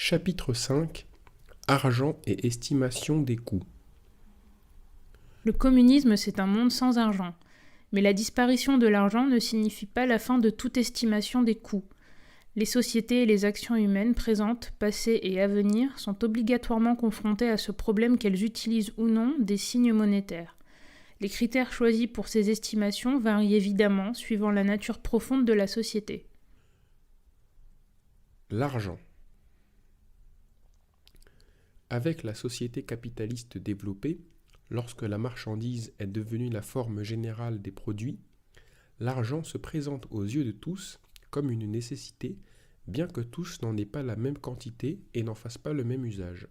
Chapitre 5 Argent et estimation des coûts. Le communisme, c'est un monde sans argent. Mais la disparition de l'argent ne signifie pas la fin de toute estimation des coûts. Les sociétés et les actions humaines présentes, passées et à venir sont obligatoirement confrontées à ce problème qu'elles utilisent ou non des signes monétaires. Les critères choisis pour ces estimations varient évidemment suivant la nature profonde de la société. L'argent. Avec la société capitaliste développée, lorsque la marchandise est devenue la forme générale des produits, l'argent se présente aux yeux de tous comme une nécessité, bien que tous n'en aient pas la même quantité et n'en fassent pas le même usage.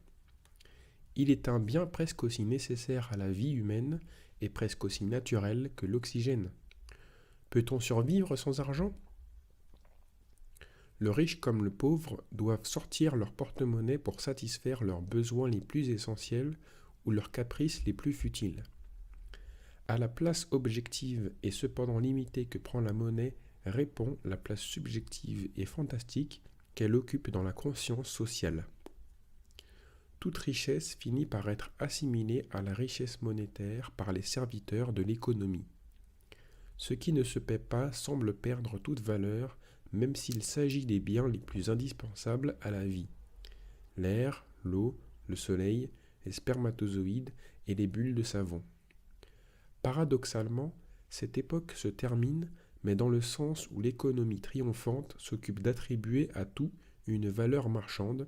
Il est un bien presque aussi nécessaire à la vie humaine et presque aussi naturel que l'oxygène. Peut-on survivre sans argent ? Le riche comme le pauvre doivent sortir leur porte-monnaie pour satisfaire leurs besoins les plus essentiels ou leurs caprices les plus futiles. À la place objective et cependant limitée que prend la monnaie répond la place subjective et fantastique qu'elle occupe dans la conscience sociale. Toute richesse finit par être assimilée à la richesse monétaire par les serviteurs de l'économie. Ce qui ne se paie pas semble perdre toute valeur, même s'il s'agit des biens les plus indispensables à la vie. L'air, l'eau, le soleil, les spermatozoïdes et les bulles de savon. Paradoxalement, cette époque se termine, mais dans le sens où l'économie triomphante s'occupe d'attribuer à tout une valeur marchande,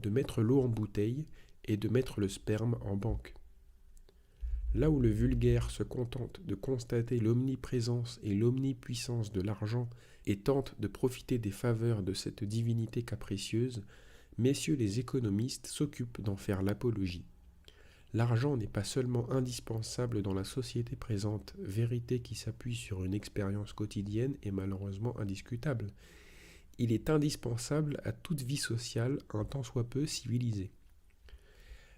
de mettre l'eau en bouteille et de mettre le sperme en banque. Là où le vulgaire se contente de constater l'omniprésence et l'omnipuissance de l'argent et tente de profiter des faveurs de cette divinité capricieuse, messieurs les économistes s'occupent d'en faire l'apologie. L'argent n'est pas seulement indispensable dans la société présente, vérité qui s'appuie sur une expérience quotidienne et malheureusement indiscutable. Il est indispensable à toute vie sociale, un tant soit peu civilisée.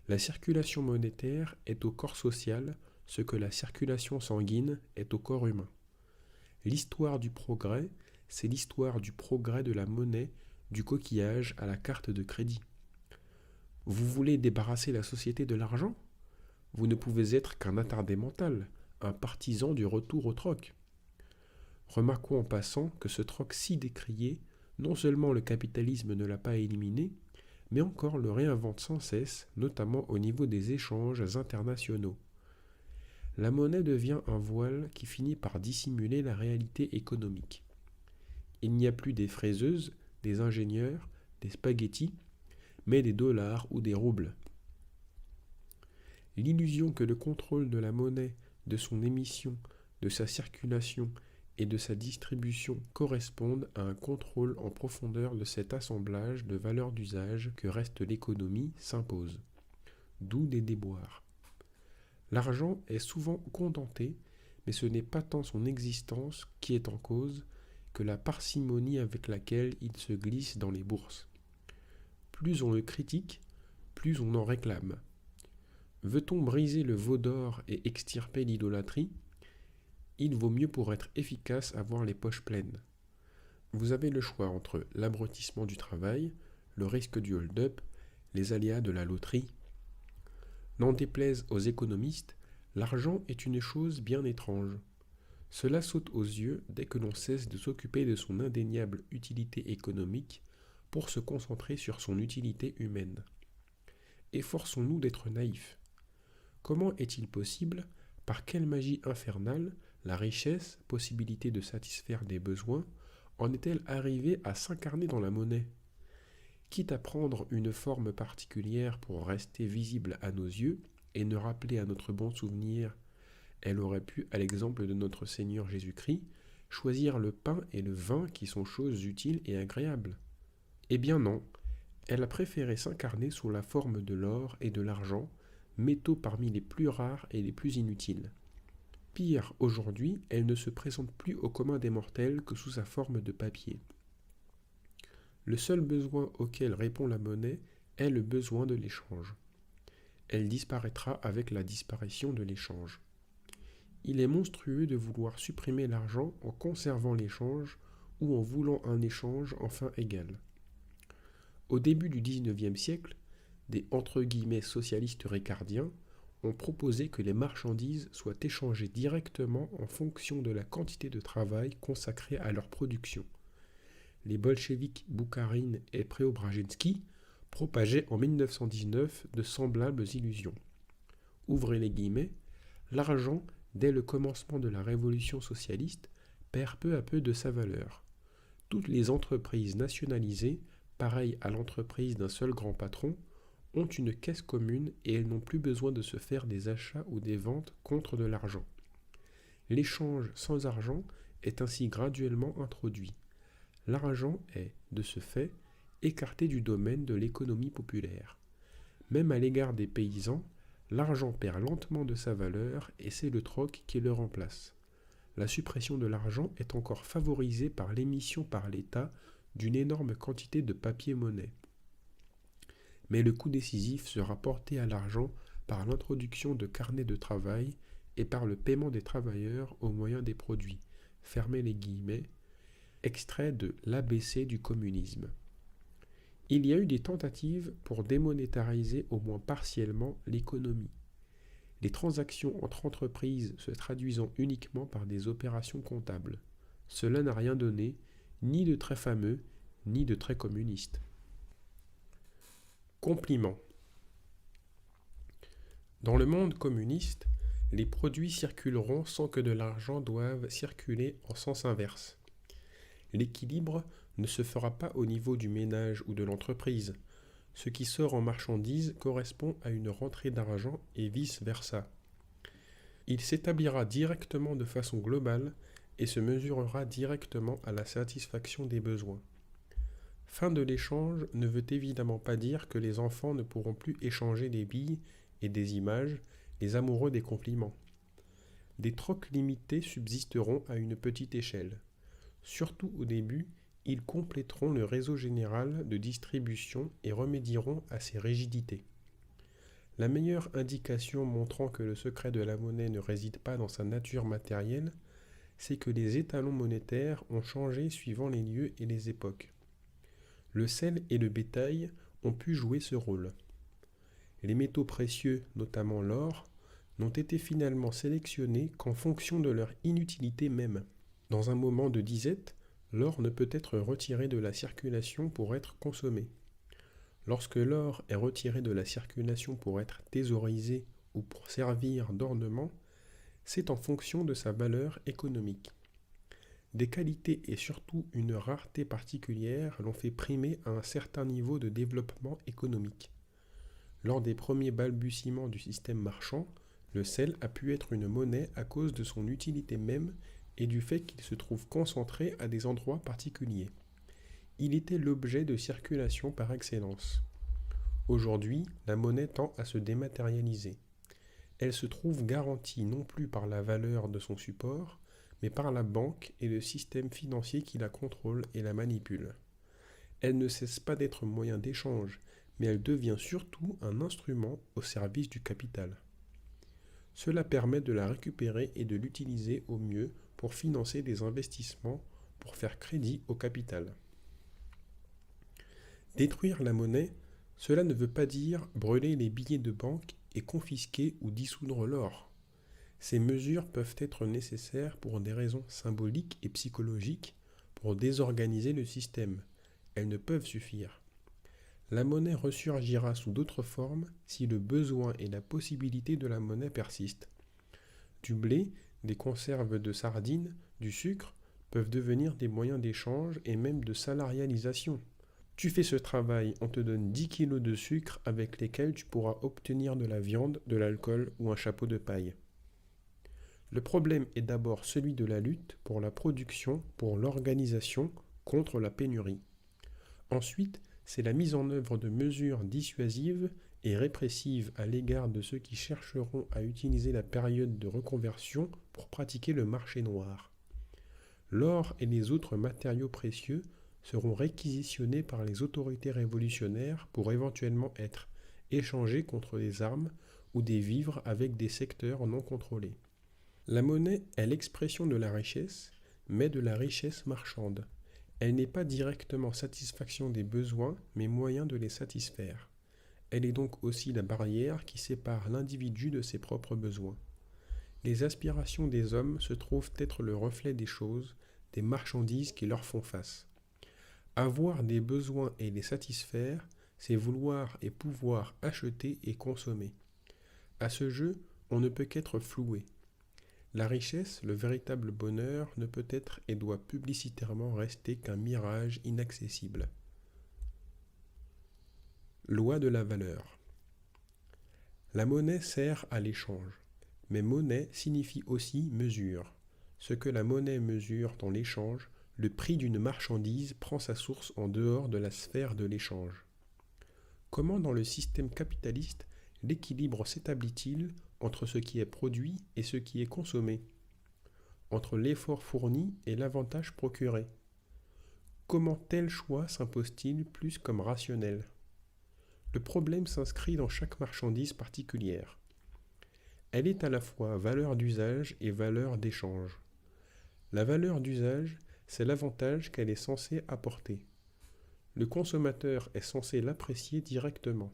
La circulation monétaire est au corps social ce que la circulation sanguine est au corps humain. L'histoire du progrès, c'est l'histoire du progrès de la monnaie, du coquillage à la carte de crédit. Vous voulez débarrasser la société de l'argent ? Vous ne pouvez être qu'un attardé mental, un partisan du retour au troc. Remarquons en passant que ce troc si décrié, non seulement le capitalisme ne l'a pas éliminé, mais encore le réinvente sans cesse, notamment au niveau des échanges internationaux. La monnaie devient un voile qui finit par dissimuler la réalité économique. Il n'y a plus des fraiseuses, des ingénieurs, des spaghettis, mais des dollars ou des roubles. L'illusion que le contrôle de la monnaie, de son émission, de sa circulation et de sa distribution correspondent à un contrôle en profondeur de cet assemblage de valeurs d'usage que reste l'économie s'impose. D'où des déboires. L'argent est souvent contenté, mais ce n'est pas tant son existence qui est en cause que la parcimonie avec laquelle il se glisse dans les bourses. Plus on le critique, plus on en réclame. Veut-on briser le veau d'or et extirper l'idolâtrie ? Il vaut mieux pour être efficace avoir les poches pleines. Vous avez le choix entre l'abrutissement du travail, le risque du hold-up, les aléas de la loterie. N'en déplaise aux économistes, l'argent est une chose bien étrange. Cela saute aux yeux dès que l'on cesse de s'occuper de son indéniable utilité économique pour se concentrer sur son utilité humaine. Efforçons-nous d'être naïfs. Comment est-il possible, par quelle magie infernale, la richesse, possibilité de satisfaire des besoins, en est-elle arrivée à s'incarner dans la monnaie ? Quitte à prendre une forme particulière pour rester visible à nos yeux et ne rappeler à notre bon souvenir, elle aurait pu, à l'exemple de notre Seigneur Jésus-Christ, choisir le pain et le vin qui sont choses utiles et agréables. Eh bien non, elle a préféré s'incarner sous la forme de l'or et de l'argent, métaux parmi les plus rares et les plus inutiles. Pire, aujourd'hui, elle ne se présente plus au commun des mortels que sous sa forme de papier. Le seul besoin auquel répond la monnaie est le besoin de l'échange. Elle disparaîtra avec la disparition de l'échange. Il est monstrueux de vouloir supprimer l'argent en conservant l'échange ou en voulant un échange enfin égal. Au début du XIXe siècle, des « socialistes ricardiens » ont proposé que les marchandises soient échangées directement en fonction de la quantité de travail consacrée à leur production. Les bolcheviks Boukharine et Preobrazhensky propageaient en 1919 de semblables illusions. Ouvrez les guillemets, l'argent, dès le commencement de la révolution socialiste, perd peu à peu de sa valeur. Toutes les entreprises nationalisées, pareilles à l'entreprise d'un seul grand patron, ont une caisse commune et elles n'ont plus besoin de se faire des achats ou des ventes contre de l'argent. L'échange sans argent est ainsi graduellement introduit. L'argent est, de ce fait, écarté du domaine de l'économie populaire. Même à l'égard des paysans, l'argent perd lentement de sa valeur et c'est le troc qui le remplace. La suppression de l'argent est encore favorisée par l'émission par l'État d'une énorme quantité de papier-monnaie. Mais le coup décisif sera porté à l'argent par l'introduction de carnets de travail et par le paiement des travailleurs au moyen des produits, fermez les guillemets, extrait de l'ABC du communisme. Il y a eu des tentatives pour démonétariser au moins partiellement l'économie. Les transactions entre entreprises se traduisant uniquement par des opérations comptables. Cela n'a rien donné, ni de très fameux, ni de très communiste. Compliment. Dans le monde communiste, les produits circuleront sans que de l'argent doive circuler en sens inverse. L'équilibre ne se fera pas au niveau du ménage ou de l'entreprise. Ce qui sort en marchandises correspond à une rentrée d'argent et vice-versa. Il s'établira directement de façon globale et se mesurera directement à la satisfaction des besoins. Fin de l'échange ne veut évidemment pas dire que les enfants ne pourront plus échanger des billes et des images, les amoureux des compliments. Des trocs limités subsisteront à une petite échelle. Surtout au début, ils compléteront le réseau général de distribution et remédieront à ses rigidités. La meilleure indication montrant que le secret de la monnaie ne réside pas dans sa nature matérielle, c'est que les étalons monétaires ont changé suivant les lieux et les époques. Le sel et le bétail ont pu jouer ce rôle. Les métaux précieux, notamment l'or, n'ont été finalement sélectionnés qu'en fonction de leur inutilité même. Dans un moment de disette, l'or ne peut être retiré de la circulation pour être consommé. Lorsque l'or est retiré de la circulation pour être thésaurisé ou pour servir d'ornement, c'est en fonction de sa valeur économique. Des qualités et surtout une rareté particulière l'ont fait primer à un certain niveau de développement économique. Lors des premiers balbutiements du système marchand, le sel a pu être une monnaie à cause de son utilité même et du fait qu'il se trouve concentré à des endroits particuliers. Il était l'objet de circulation par excellence. Aujourd'hui, la monnaie tend à se dématérialiser. Elle se trouve garantie non plus par la valeur de son support, mais par la banque et le système financier qui la contrôle et la manipule. Elle ne cesse pas d'être moyen d'échange, mais elle devient surtout un instrument au service du capital. Cela permet de la récupérer et de l'utiliser au mieux pour financer des investissements, pour faire crédit au capital. Détruire la monnaie, cela ne veut pas dire brûler les billets de banque et confisquer ou dissoudre l'or. Ces mesures peuvent être nécessaires pour des raisons symboliques et psychologiques, pour désorganiser le système. Elles ne peuvent suffire. La monnaie ressurgira sous d'autres formes si le besoin et la possibilité de la monnaie persistent. Du blé, des conserves de sardines, du sucre peuvent devenir des moyens d'échange et même de salarialisation. Tu fais ce travail, on te donne 10 kilos de sucre avec lesquels tu pourras obtenir de la viande, de l'alcool ou un chapeau de paille. Le problème est d'abord celui de la lutte pour la production, pour l'organisation, contre la pénurie. Ensuite, c'est la mise en œuvre de mesures dissuasives et répressives à l'égard de ceux qui chercheront à utiliser la période de reconversion pour pratiquer le marché noir. L'or et les autres matériaux précieux seront réquisitionnés par les autorités révolutionnaires pour éventuellement être échangés contre des armes ou des vivres avec des secteurs non contrôlés. La monnaie est l'expression de la richesse, mais de la richesse marchande. Elle n'est pas directement satisfaction des besoins, mais moyen de les satisfaire. Elle est donc aussi la barrière qui sépare l'individu de ses propres besoins. Les aspirations des hommes se trouvent être le reflet des choses, des marchandises qui leur font face. Avoir des besoins et les satisfaire, c'est vouloir et pouvoir acheter et consommer. À ce jeu, on ne peut qu'être floué. La richesse, le véritable bonheur, ne peut être et doit publicitairement rester qu'un mirage inaccessible. Loi de la valeur. La monnaie sert à l'échange, mais monnaie signifie aussi mesure. Ce que la monnaie mesure dans l'échange, le prix d'une marchandise prend sa source en dehors de la sphère de l'échange. Comment dans le système capitaliste l'équilibre s'établit-il entre ce qui est produit et ce qui est consommé, entre l'effort fourni et l'avantage procuré? Comment tel choix s'impose-t-il plus comme rationnel? Le problème s'inscrit dans chaque marchandise particulière. Elle est à la fois valeur d'usage et valeur d'échange. La valeur d'usage, c'est l'avantage qu'elle est censée apporter. Le consommateur est censé l'apprécier directement.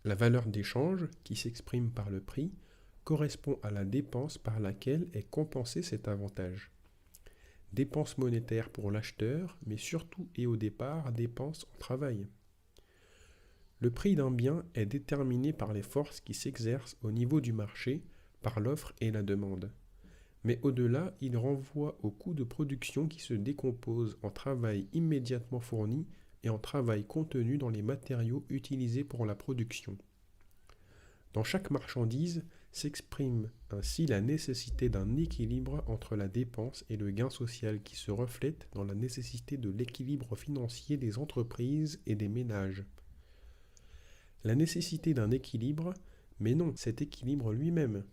La valeur d'échange, qui s'exprime par le prix, correspond à la dépense par laquelle est compensé cet avantage. Dépense monétaire pour l'acheteur, mais surtout et au départ, dépense en travail. Le prix d'un bien est déterminé par les forces qui s'exercent au niveau du marché, par l'offre et la demande. Mais au-delà, il renvoie au coût de production qui se décompose en travail immédiatement fourni et en travail contenu dans les matériaux utilisés pour la production. Dans chaque marchandise s'exprime ainsi la nécessité d'un équilibre entre la dépense et le gain social qui se reflète dans la nécessité de l'équilibre financier des entreprises et des ménages. La nécessité d'un équilibre, mais non cet équilibre lui-même.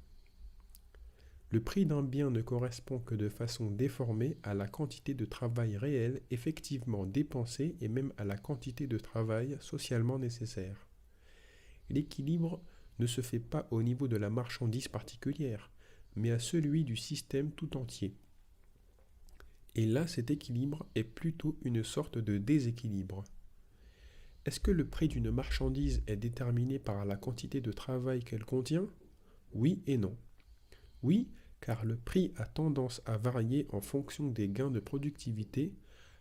Le prix d'un bien ne correspond que de façon déformée à la quantité de travail réel effectivement dépensé et même à la quantité de travail socialement nécessaire. L'équilibre ne se fait pas au niveau de la marchandise particulière, mais à celui du système tout entier. Et là, cet équilibre est plutôt une sorte de déséquilibre. Est-ce que le prix d'une marchandise est déterminé par la quantité de travail qu'elle contient? Oui et non. Oui, car le prix a tendance à varier en fonction des gains de productivité,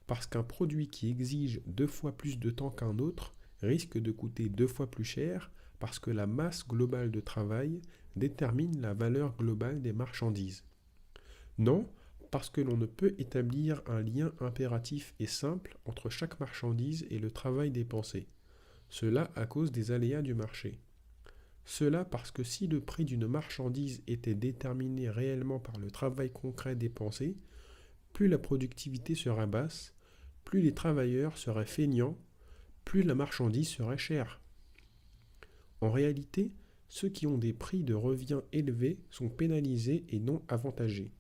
parce qu'un produit qui exige 2 fois plus de temps qu'un autre risque de coûter 2 fois plus cher, parce que la masse globale de travail détermine la valeur globale des marchandises. Non, parce que l'on ne peut établir un lien impératif et simple entre chaque marchandise et le travail dépensé. Cela à cause des aléas du marché. Cela parce que si le prix d'une marchandise était déterminé réellement par le travail concret dépensé, plus la productivité serait basse, plus les travailleurs seraient feignants, plus la marchandise serait chère. En réalité, ceux qui ont des prix de revient élevés sont pénalisés et non avantagés.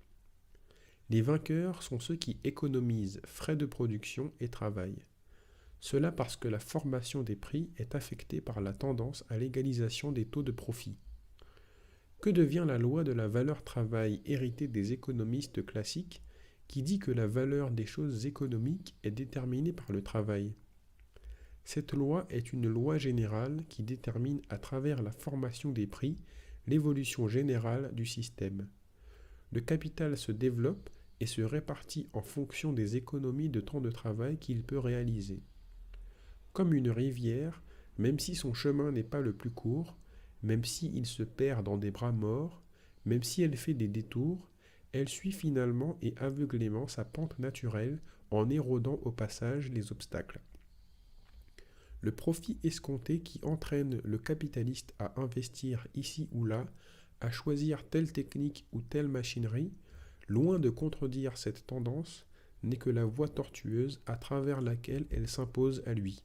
Les vainqueurs sont ceux qui économisent frais de production et travail. Cela parce que la formation des prix est affectée par la tendance à l'égalisation des taux de profit. Que devient la loi de la valeur travail héritée des économistes classiques qui dit que la valeur des choses économiques est déterminée par le travail? Cette loi est une loi générale qui détermine à travers la formation des prix l'évolution générale du système. Le capital se développe et se répartit en fonction des économies de temps de travail qu'il peut réaliser. Comme une rivière, même si son chemin n'est pas le plus court, même s'il se perd dans des bras morts, même si elle fait des détours, elle suit finalement et aveuglément sa pente naturelle en érodant au passage les obstacles. Le profit escompté qui entraîne le capitaliste à investir ici ou là, à choisir telle technique ou telle machinerie, loin de contredire cette tendance, n'est que la voie tortueuse à travers laquelle elle s'impose à lui.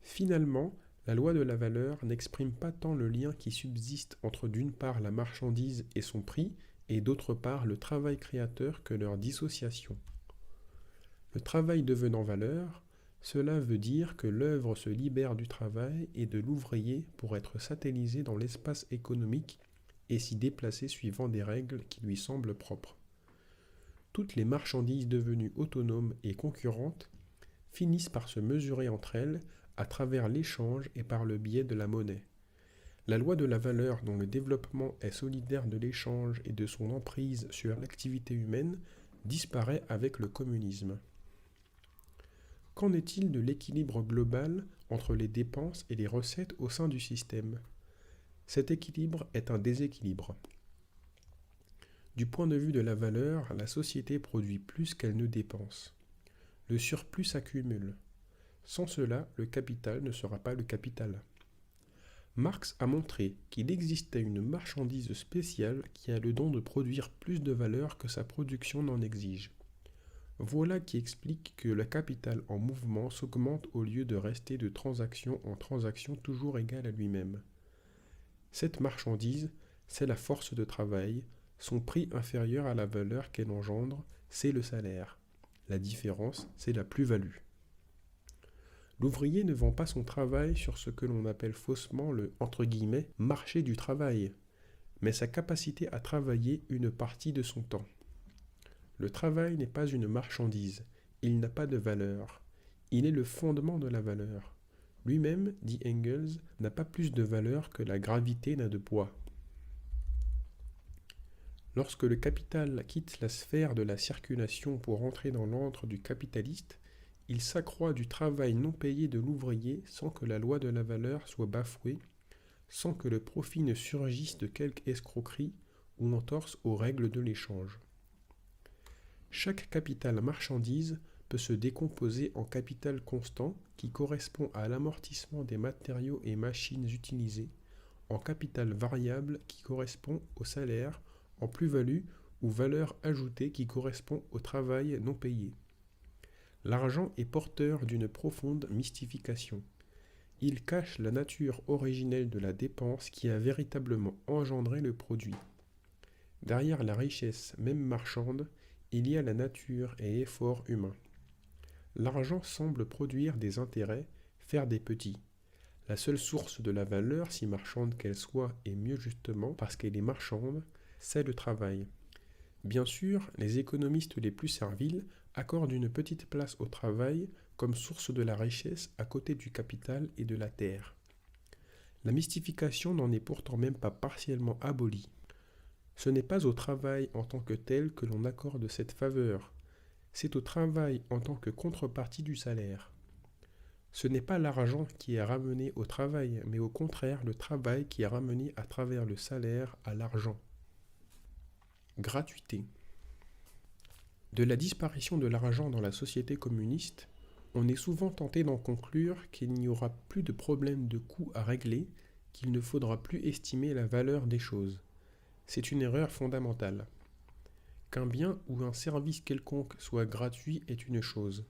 Finalement, la loi de la valeur n'exprime pas tant le lien qui subsiste entre d'une part la marchandise et son prix, et d'autre part le travail créateur que leur dissociation. Le travail devenant valeur, cela veut dire que l'œuvre se libère du travail et de l'ouvrier pour être satellisée dans l'espace économique et s'y déplacer suivant des règles qui lui semblent propres. Toutes les marchandises devenues autonomes et concurrentes finissent par se mesurer entre elles à travers l'échange et par le biais de la monnaie. La loi de la valeur dont le développement est solidaire de l'échange et de son emprise sur l'activité humaine disparaît avec le communisme. Qu'en est-il de l'équilibre global entre les dépenses et les recettes au sein du système ? Cet équilibre est un déséquilibre. Du point de vue de la valeur, la société produit plus qu'elle ne dépense. Le surplus s'accumule. Sans cela, le capital ne sera pas le capital. Marx a montré qu'il existait une marchandise spéciale qui a le don de produire plus de valeur que sa production n'en exige. Voilà qui explique que le capital en mouvement s'augmente au lieu de rester de transaction en transaction toujours égale à lui-même. Cette marchandise, c'est la force de travail, son prix inférieur à la valeur qu'elle engendre, c'est le salaire. La différence, c'est la plus-value. L'ouvrier ne vend pas son travail sur ce que l'on appelle faussement le « marché du travail », mais sa capacité à travailler une partie de son temps. Le travail n'est pas une marchandise, il n'a pas de valeur. Il est le fondement de la valeur. Lui-même, dit Engels, n'a pas plus de valeur que la gravité n'a de poids. Lorsque le capital quitte la sphère de la circulation pour entrer dans l'antre du capitaliste, il s'accroît du travail non payé de l'ouvrier sans que la loi de la valeur soit bafouée, sans que le profit ne surgisse de quelque escroquerie ou entorse aux règles de l'échange. Chaque capital marchandise peut se décomposer en capital constant qui correspond à l'amortissement des matériaux et machines utilisés, en capital variable qui correspond au salaire, en plus-value ou valeur ajoutée qui correspond au travail non payé. L'argent est porteur d'une profonde mystification. Il cache la nature originelle de la dépense qui a véritablement engendré le produit. Derrière la richesse, même marchande, il y a la nature et effort humain. L'argent semble produire des intérêts, faire des petits. La seule source de la valeur, si marchande qu'elle soit, et mieux justement parce qu'elle est marchande, c'est le travail. Bien sûr, les économistes les plus serviles accordent une petite place au travail comme source de la richesse à côté du capital et de la terre. La mystification n'en est pourtant même pas partiellement abolie. Ce n'est pas au travail en tant que tel que l'on accorde cette faveur, c'est au travail en tant que contrepartie du salaire. Ce n'est pas l'argent qui est ramené au travail, mais au contraire le travail qui est ramené à travers le salaire à l'argent. Gratuité. De la disparition de l'argent dans la société communiste, on est souvent tenté d'en conclure qu'il n'y aura plus de problème de coût à régler, qu'il ne faudra plus estimer la valeur des choses. C'est une erreur fondamentale. Qu'un bien ou un service quelconque soit gratuit est une chose,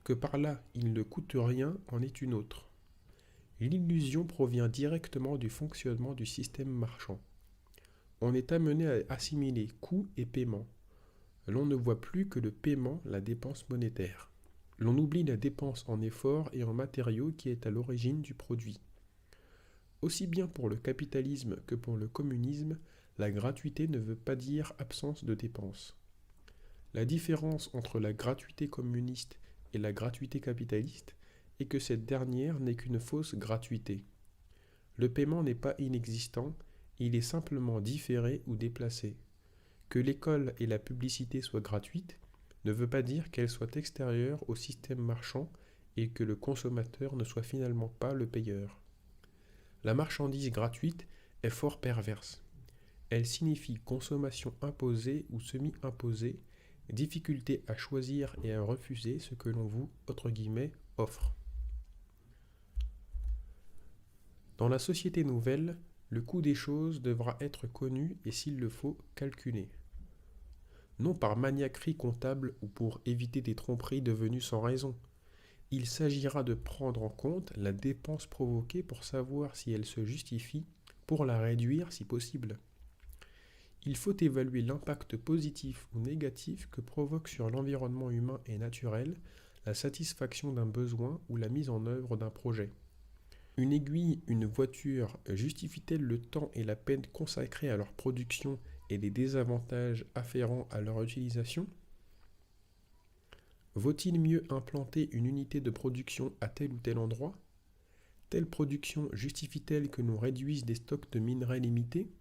que par là il ne coûte rien en est une autre. L'illusion provient directement du fonctionnement du système marchand. On est amené à assimiler coût et paiement. L'on ne voit plus que le paiement, la dépense monétaire. L'on oublie la dépense en efforts et en matériaux qui est à l'origine du produit. Aussi bien pour le capitalisme que pour le communisme, la gratuité ne veut pas dire absence de dépenses. La différence entre la gratuité communiste et la gratuité capitaliste est que cette dernière n'est qu'une fausse gratuité. Le paiement n'est pas inexistant, il est simplement différé ou déplacé. Que l'école et la publicité soient gratuites ne veut pas dire qu'elles soient extérieures au système marchand et que le consommateur ne soit finalement pas le payeur. La marchandise gratuite est fort perverse. Elle signifie consommation imposée ou semi-imposée, difficulté à choisir et à refuser ce que l'on vous, offre. Dans la société nouvelle, le coût des choses devra être connu et s'il le faut, calculé. Non par maniaquerie comptable ou pour éviter des tromperies devenues sans raison. Il s'agira de prendre en compte la dépense provoquée pour savoir si elle se justifie, pour la réduire si possible. Il faut évaluer l'impact positif ou négatif que provoque sur l'environnement humain et naturel la satisfaction d'un besoin ou la mise en œuvre d'un projet. Une aiguille, une voiture, justifie-t-elle le temps et la peine consacrés à leur production et les désavantages afférents à leur utilisation ? Vaut-il mieux implanter une unité de production à tel ou tel endroit? Telle production justifie-t-elle que l'on réduise des stocks de minerais limités?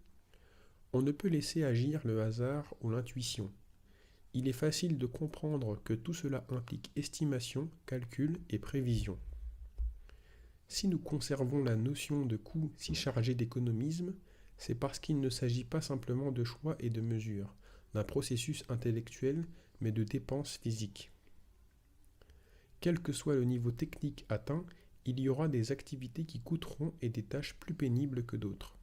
On ne peut laisser agir le hasard ou l'intuition. Il est facile de comprendre que tout cela implique estimation, calcul et prévision. Si nous conservons la notion de coût si chargée d'économisme, c'est parce qu'il ne s'agit pas simplement de choix et de mesures, d'un processus intellectuel, mais de dépenses physiques. Quel que soit le niveau technique atteint, il y aura des activités qui coûteront et des tâches plus pénibles que d'autres.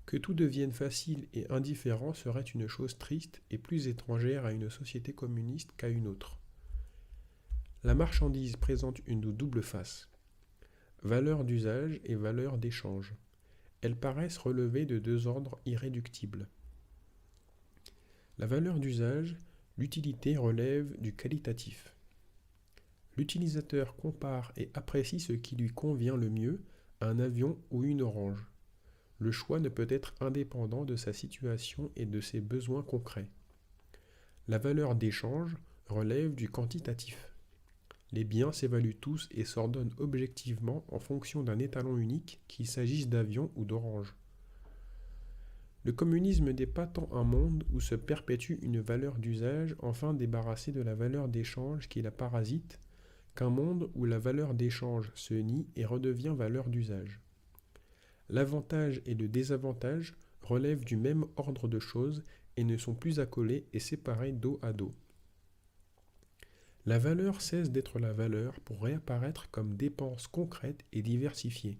Que tout devienne facile et indifférent serait une chose triste et plus étrangère à une société communiste qu'à une autre. La marchandise présente une double face. Valeur d'usage et valeur d'échange. Elles paraissent relever de deux ordres irréductibles. La valeur d'usage, l'utilité relève du qualitatif. L'utilisateur compare et apprécie ce qui lui convient le mieux, un avion ou une orange. Le choix ne peut être indépendant de sa situation et de ses besoins concrets. La valeur d'échange relève du quantitatif. Les biens s'évaluent tous et s'ordonnent objectivement en fonction d'un étalon unique, qu'il s'agisse d'avion ou d'orange. Le communisme n'est pas tant un monde où se perpétue une valeur d'usage enfin débarrassée de la valeur d'échange qui la parasite, qu'un monde où la valeur d'échange se nie et redevient valeur d'usage. L'avantage et le désavantage relèvent du même ordre de choses et ne sont plus accolés et séparés dos à dos. La valeur cesse d'être la valeur pour réapparaître comme dépense concrète et diversifiée.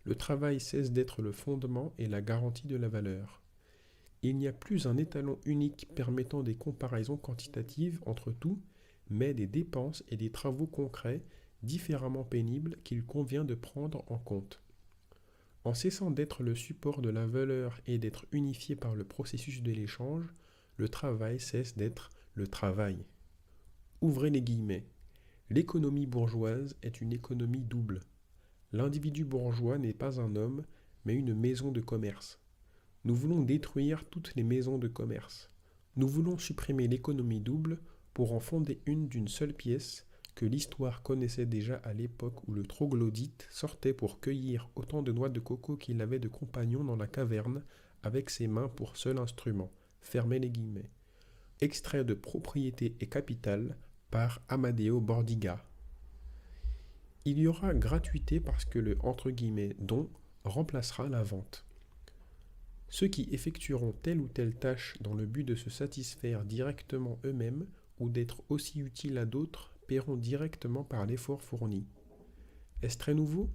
Le travail cesse d'être le fondement et la garantie de la valeur. Il n'y a plus un étalon unique permettant des comparaisons quantitatives entre tout, mais des dépenses et des travaux concrets différemment pénibles qu'il convient de prendre en compte. En cessant d'être le support de la valeur et d'être unifié par le processus de l'échange, le travail cesse d'être le travail. Ouvrez les guillemets. L'économie bourgeoise est une économie double. L'individu bourgeois n'est pas un homme, mais une maison de commerce. Nous voulons détruire toutes les maisons de commerce. Nous voulons supprimer l'économie double pour en fonder une d'une seule pièce que l'histoire connaissait déjà à l'époque où le troglodyte sortait pour cueillir autant de noix de coco qu'il avait de compagnons dans la caverne avec ses mains pour seul instrument. Fermez les guillemets. Extrait de Propriété et Capital par Amadeo Bordiga. Il y aura gratuité parce que le « don » remplacera la vente. Ceux qui effectueront telle ou telle tâche dans le but de se satisfaire directement eux-mêmes ou d'être aussi utiles à d'autres paieront directement par l'effort fourni. Est-ce très nouveau?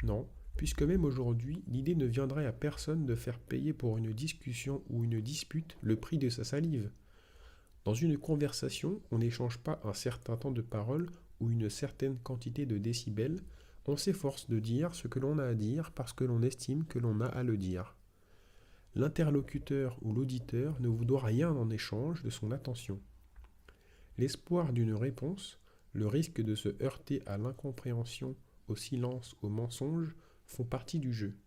Non, puisque même aujourd'hui, l'idée ne viendrait à personne de faire payer pour une discussion ou une dispute le prix de sa salive. Dans une conversation, on n'échange pas un certain temps de parole ou une certaine quantité de décibels, on s'efforce de dire ce que l'on a à dire parce que l'on estime que l'on a à le dire. L'interlocuteur ou l'auditeur ne vous doit rien en échange de son attention. L'espoir d'une réponse, le risque de se heurter à l'incompréhension, au silence, au mensonge, font partie du jeu.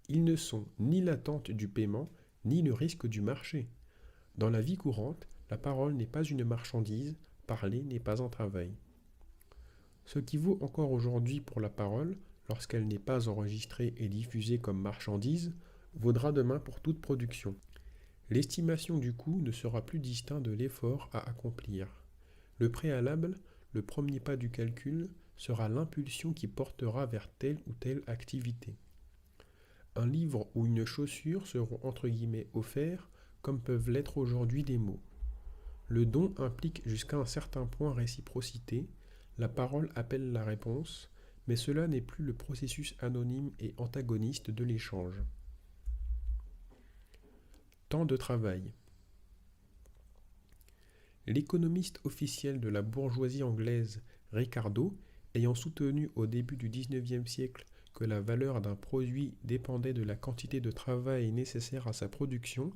Ils ne sont ni l'attente du paiement, ni le risque du marché. Dans la vie courante, la parole n'est pas une marchandise, parler n'est pas un travail. Ce qui vaut encore aujourd'hui pour la parole, lorsqu'elle n'est pas enregistrée et diffusée comme marchandise, vaudra demain pour toute production. L'estimation du coût ne sera plus distinct de l'effort à accomplir. Le préalable, le premier pas du calcul, sera l'impulsion qui portera vers telle ou telle activité. Un livre ou une chaussure seront entre guillemets offerts, comme peuvent l'être aujourd'hui des mots. Le don implique jusqu'à un certain point réciprocité, la parole appelle la réponse, mais cela n'est plus le processus anonyme et antagoniste de l'échange. Temps de travail. L'économiste officiel de la bourgeoisie anglaise, Ricardo, ayant soutenu au début du XIXe siècle que la valeur d'un produit dépendait de la quantité de travail nécessaire à sa production,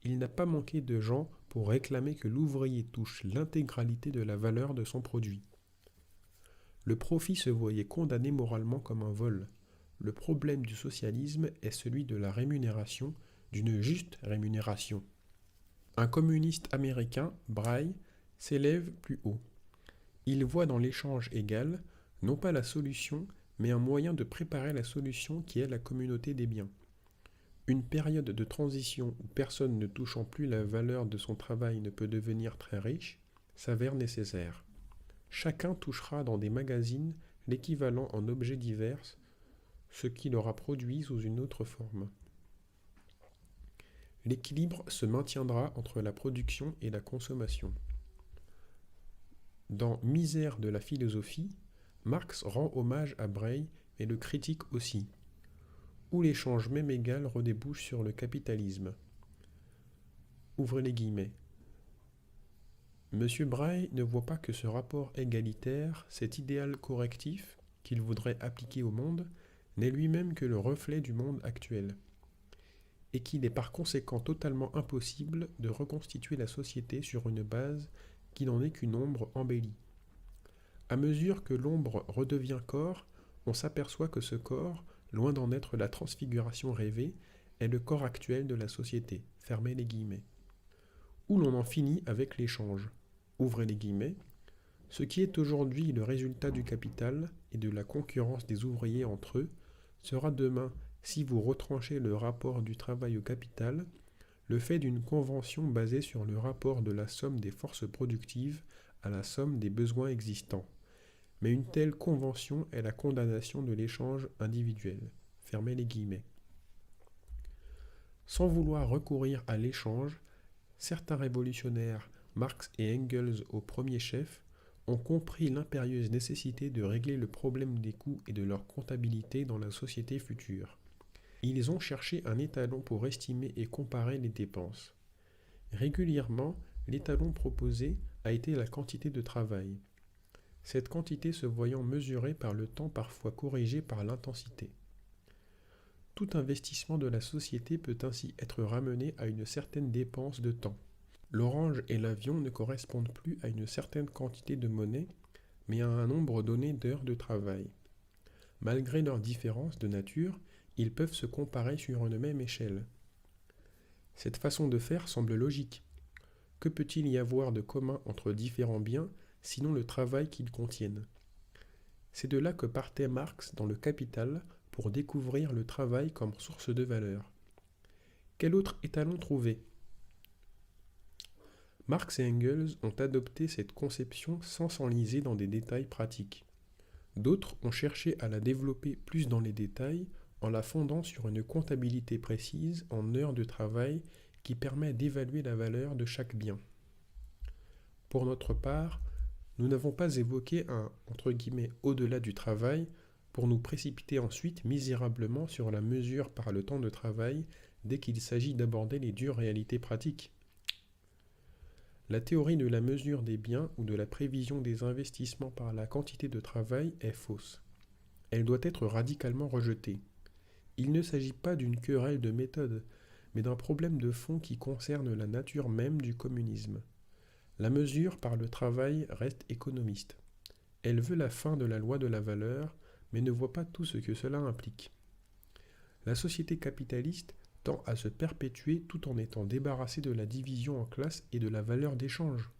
il n'a pas manqué de gens pour réclamer que l'ouvrier touche l'intégralité de la valeur de son produit. Le profit se voyait condamné moralement comme un vol. Le problème du socialisme est celui de la rémunération, d'une juste rémunération. Un communiste américain, Braille, s'élève plus haut. Il voit dans l'échange égal, non pas la solution, mais un moyen de préparer la solution qui est la communauté des biens. Une période de transition où personne ne touchant plus la valeur de son travail ne peut devenir très riche s'avère nécessaire. Chacun touchera dans des magazines l'équivalent en objets divers, ce qu'il aura produit sous une autre forme. L'équilibre se maintiendra entre la production et la consommation. Dans Misère de la philosophie, Marx rend hommage à Breil et le critique aussi, où l'échange même égal redébouche sur le capitalisme. Ouvrez les guillemets. Monsieur Breil ne voit pas que ce rapport égalitaire, cet idéal correctif qu'il voudrait appliquer au monde, n'est lui-même que le reflet du monde actuel, et qu'il est par conséquent totalement impossible de reconstituer la société sur une base qui n'en est qu'une ombre embellie. À mesure que l'ombre redevient corps, on s'aperçoit que ce corps, loin d'en être la transfiguration rêvée, est le corps actuel de la société, fermez les guillemets. Où l'on en finit avec l'échange, ouvrez les guillemets, ce qui est aujourd'hui le résultat du capital et de la concurrence des ouvriers entre eux, sera demain, si vous retranchez le rapport du travail au capital, le fait d'une convention basée sur le rapport de la somme des forces productives à la somme des besoins existants. Mais une telle convention est la condamnation de l'échange individuel. Fermez les guillemets. Sans vouloir recourir à l'échange, certains révolutionnaires, Marx et Engels au premier chef, ont compris l'impérieuse nécessité de régler le problème des coûts et de leur comptabilité dans la société future. Ils ont cherché un étalon pour estimer et comparer les dépenses. Régulièrement, l'étalon proposé a été la quantité de travail. Cette quantité se voyant mesurée par le temps parfois corrigé par l'intensité. Tout investissement de la société peut ainsi être ramené à une certaine dépense de temps. L'orange et l'avion ne correspondent plus à une certaine quantité de monnaie, mais à un nombre donné d'heures de travail. Malgré leurs différences de nature, ils peuvent se comparer sur une même échelle. Cette façon de faire semble logique. Que peut-il y avoir de commun entre différents biens, sinon le travail qu'ils contiennent? C'est de là que partait Marx dans le Capital pour découvrir le travail comme source de valeur. Quel autre étalon trouver? Marx et Engels ont adopté cette conception sans s'enliser dans des détails pratiques. D'autres ont cherché à la développer plus dans les détails en la fondant sur une comptabilité précise en heures de travail qui permet d'évaluer la valeur de chaque bien. Pour notre part, nous n'avons pas évoqué un « au-delà du travail » pour nous précipiter ensuite misérablement sur la mesure par le temps de travail dès qu'il s'agit d'aborder les dures réalités pratiques. La théorie de la mesure des biens ou de la prévision des investissements par la quantité de travail est fausse. Elle doit être radicalement rejetée. Il ne s'agit pas d'une querelle de méthode, mais d'un problème de fond qui concerne la nature même du communisme. La mesure par le travail reste économiste. Elle veut la fin de la loi de la valeur, mais ne voit pas tout ce que cela implique. La société capitaliste tend à se perpétuer tout en étant débarrassée de la division en classes et de la valeur d'échange.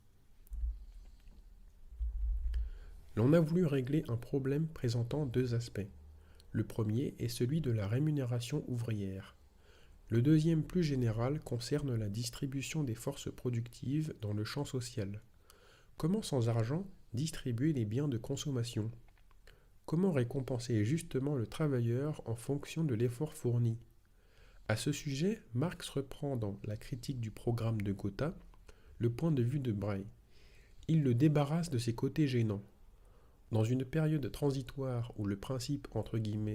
L'on a voulu régler un problème présentant deux aspects. Le premier est celui de la rémunération ouvrière. Le deuxième, plus général, concerne la distribution des forces productives dans le champ social. Comment sans argent distribuer les biens de consommation? Comment récompenser justement le travailleur en fonction de l'effort fourni? À ce sujet, Marx reprend dans la critique du programme de Gotha le point de vue de Breil. Il le débarrasse de ses côtés gênants. Dans une période transitoire où le principe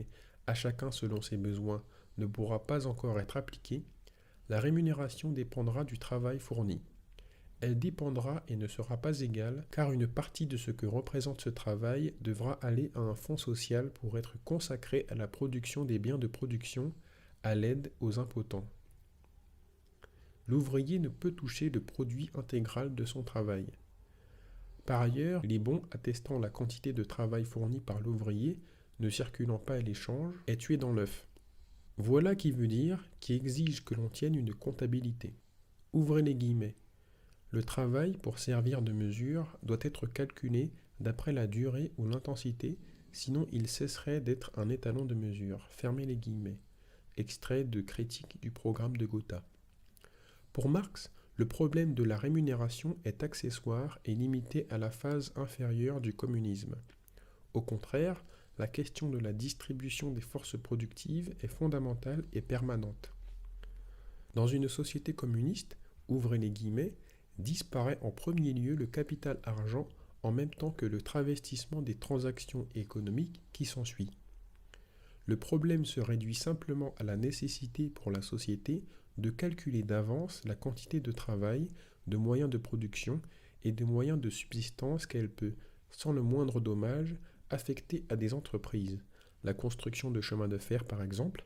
« à chacun selon ses besoins » ne pourra pas encore être appliqué, la rémunération dépendra du travail fourni. Elle dépendra et ne sera pas égale, car une partie de ce que représente ce travail devra aller à un fonds social pour être consacré à la production des biens de production, à l'aide aux impotents. L'ouvrier ne peut toucher le produit intégral de son travail. Par ailleurs, les bons attestant la quantité de travail fourni par l'ouvrier, ne circulant pas à l'échange, est tué dans l'œuf. Voilà qui veut dire qui exige que l'on tienne une comptabilité. Ouvrez les guillemets. Le travail, pour servir de mesure, doit être calculé d'après la durée ou l'intensité, sinon il cesserait d'être un étalon de mesure. Fermez les guillemets. Extrait de Critique du programme de Gotha. Pour Marx, le problème de la rémunération est accessoire et limité à la phase inférieure du communisme. Au contraire, la question de la distribution des forces productives est fondamentale et permanente. Dans une société communiste, ouvrez les guillemets, disparaît en premier lieu le capital argent en même temps que le travestissement des transactions économiques qui s'ensuit. Le problème se réduit simplement à la nécessité pour la société de calculer d'avance la quantité de travail, de moyens de production et de moyens de subsistance qu'elle peut, sans le moindre dommage, affecter à des entreprises, la construction de chemins de fer par exemple,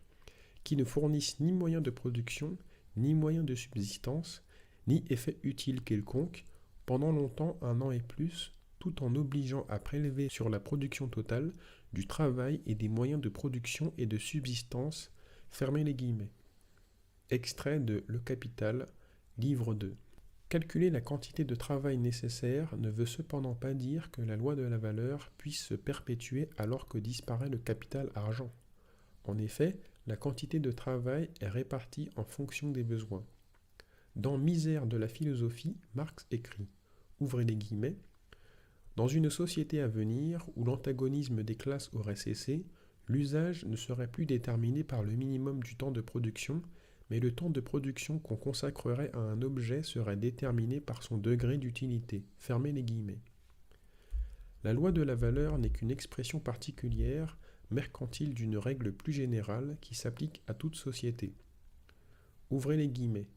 qui ne fournissent ni moyens de production, ni moyens de subsistance, ni effet utile quelconque, pendant longtemps, 1 an et plus, tout en obligeant à prélever sur la production totale du travail et des moyens de production et de subsistance, fermez les guillemets. Extrait de Le Capital, livre 2. Calculer la quantité de travail nécessaire ne veut cependant pas dire que la loi de la valeur puisse se perpétuer alors que disparaît le capital argent. En effet, la quantité de travail est répartie en fonction des besoins. Dans Misère de la philosophie, Marx écrit, ouvrez les guillemets, dans une société à venir où l'antagonisme des classes aurait cessé, l'usage ne serait plus déterminé par le minimum du temps de production, mais le temps de production qu'on consacrerait à un objet serait déterminé par son degré d'utilité. Fermez les guillemets. La loi de la valeur n'est qu'une expression particulière, mercantile d'une règle plus générale qui s'applique à toute société. Ouvrez les guillemets.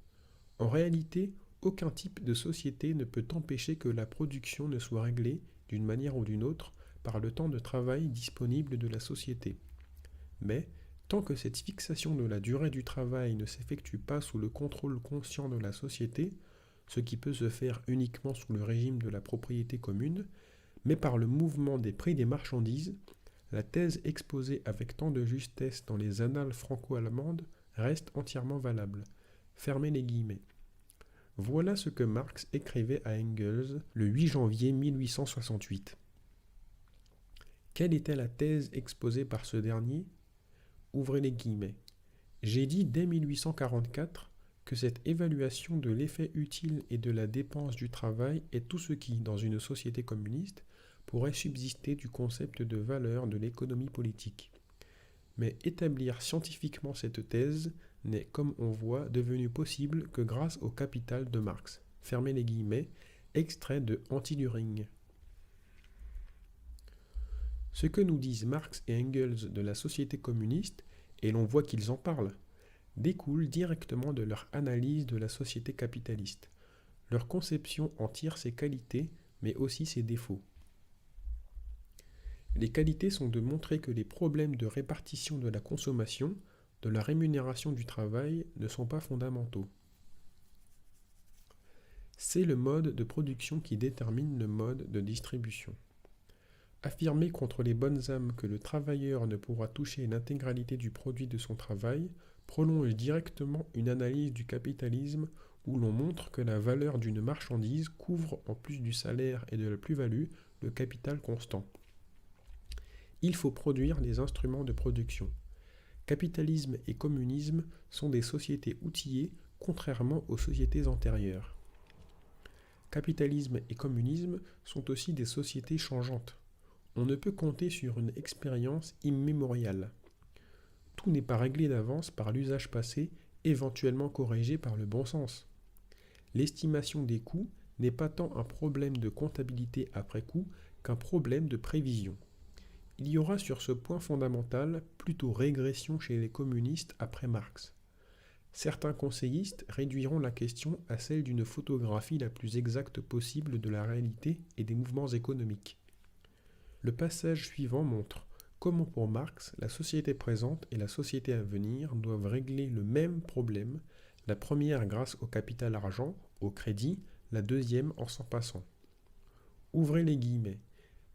En réalité, aucun type de société ne peut empêcher que la production ne soit réglée, d'une manière ou d'une autre, par le temps de travail disponible de la société. Mais, tant que cette fixation de la durée du travail ne s'effectue pas sous le contrôle conscient de la société, ce qui peut se faire uniquement sous le régime de la propriété commune, mais par le mouvement des prix des marchandises, la thèse exposée avec tant de justesse dans les annales franco-allemandes reste entièrement valable. Fermez les guillemets. Voilà ce que Marx écrivait à Engels le 8 janvier 1868. Quelle était la thèse exposée par ce dernier ? Ouvrez les guillemets. J'ai dit dès 1844 que cette évaluation de l'effet utile et de la dépense du travail est tout ce qui, dans une société communiste, pourrait subsister du concept de valeur de l'économie politique. Mais établir scientifiquement cette thèse n'est, comme on voit, devenu possible que grâce au Capital de Marx. Fermez les guillemets, extrait de Anti-Düring. Ce que nous disent Marx et Engels de la société communiste, et l'on voit qu'ils en parlent, découle directement de leur analyse de la société capitaliste. Leur conception en tire ses qualités, mais aussi ses défauts. Les qualités sont de montrer que les problèmes de répartition de la consommation, de la rémunération du travail, ne sont pas fondamentaux. C'est le mode de production qui détermine le mode de distribution. Affirmer contre les bonnes âmes que le travailleur ne pourra toucher l'intégralité du produit de son travail prolonge directement une analyse du capitalisme où l'on montre que la valeur d'une marchandise couvre, en plus du salaire et de la plus-value, le capital constant. Il faut produire les instruments de production. Capitalisme et communisme sont des sociétés outillées, contrairement aux sociétés antérieures. Capitalisme et communisme sont aussi des sociétés changeantes. On ne peut compter sur une expérience immémoriale. Tout n'est pas réglé d'avance par l'usage passé, éventuellement corrigé par le bon sens. L'estimation des coûts n'est pas tant un problème de comptabilité après coup qu'un problème de prévision. Il y aura sur ce point fondamental plutôt régression chez les communistes après Marx. Certains conseillistes réduiront la question à celle d'une photographie la plus exacte possible de la réalité et des mouvements économiques. Le passage suivant montre comment pour Marx, la société présente et la société à venir doivent régler le même problème, la première grâce au capital argent, au crédit, la deuxième en s'en passant. Ouvrez les guillemets.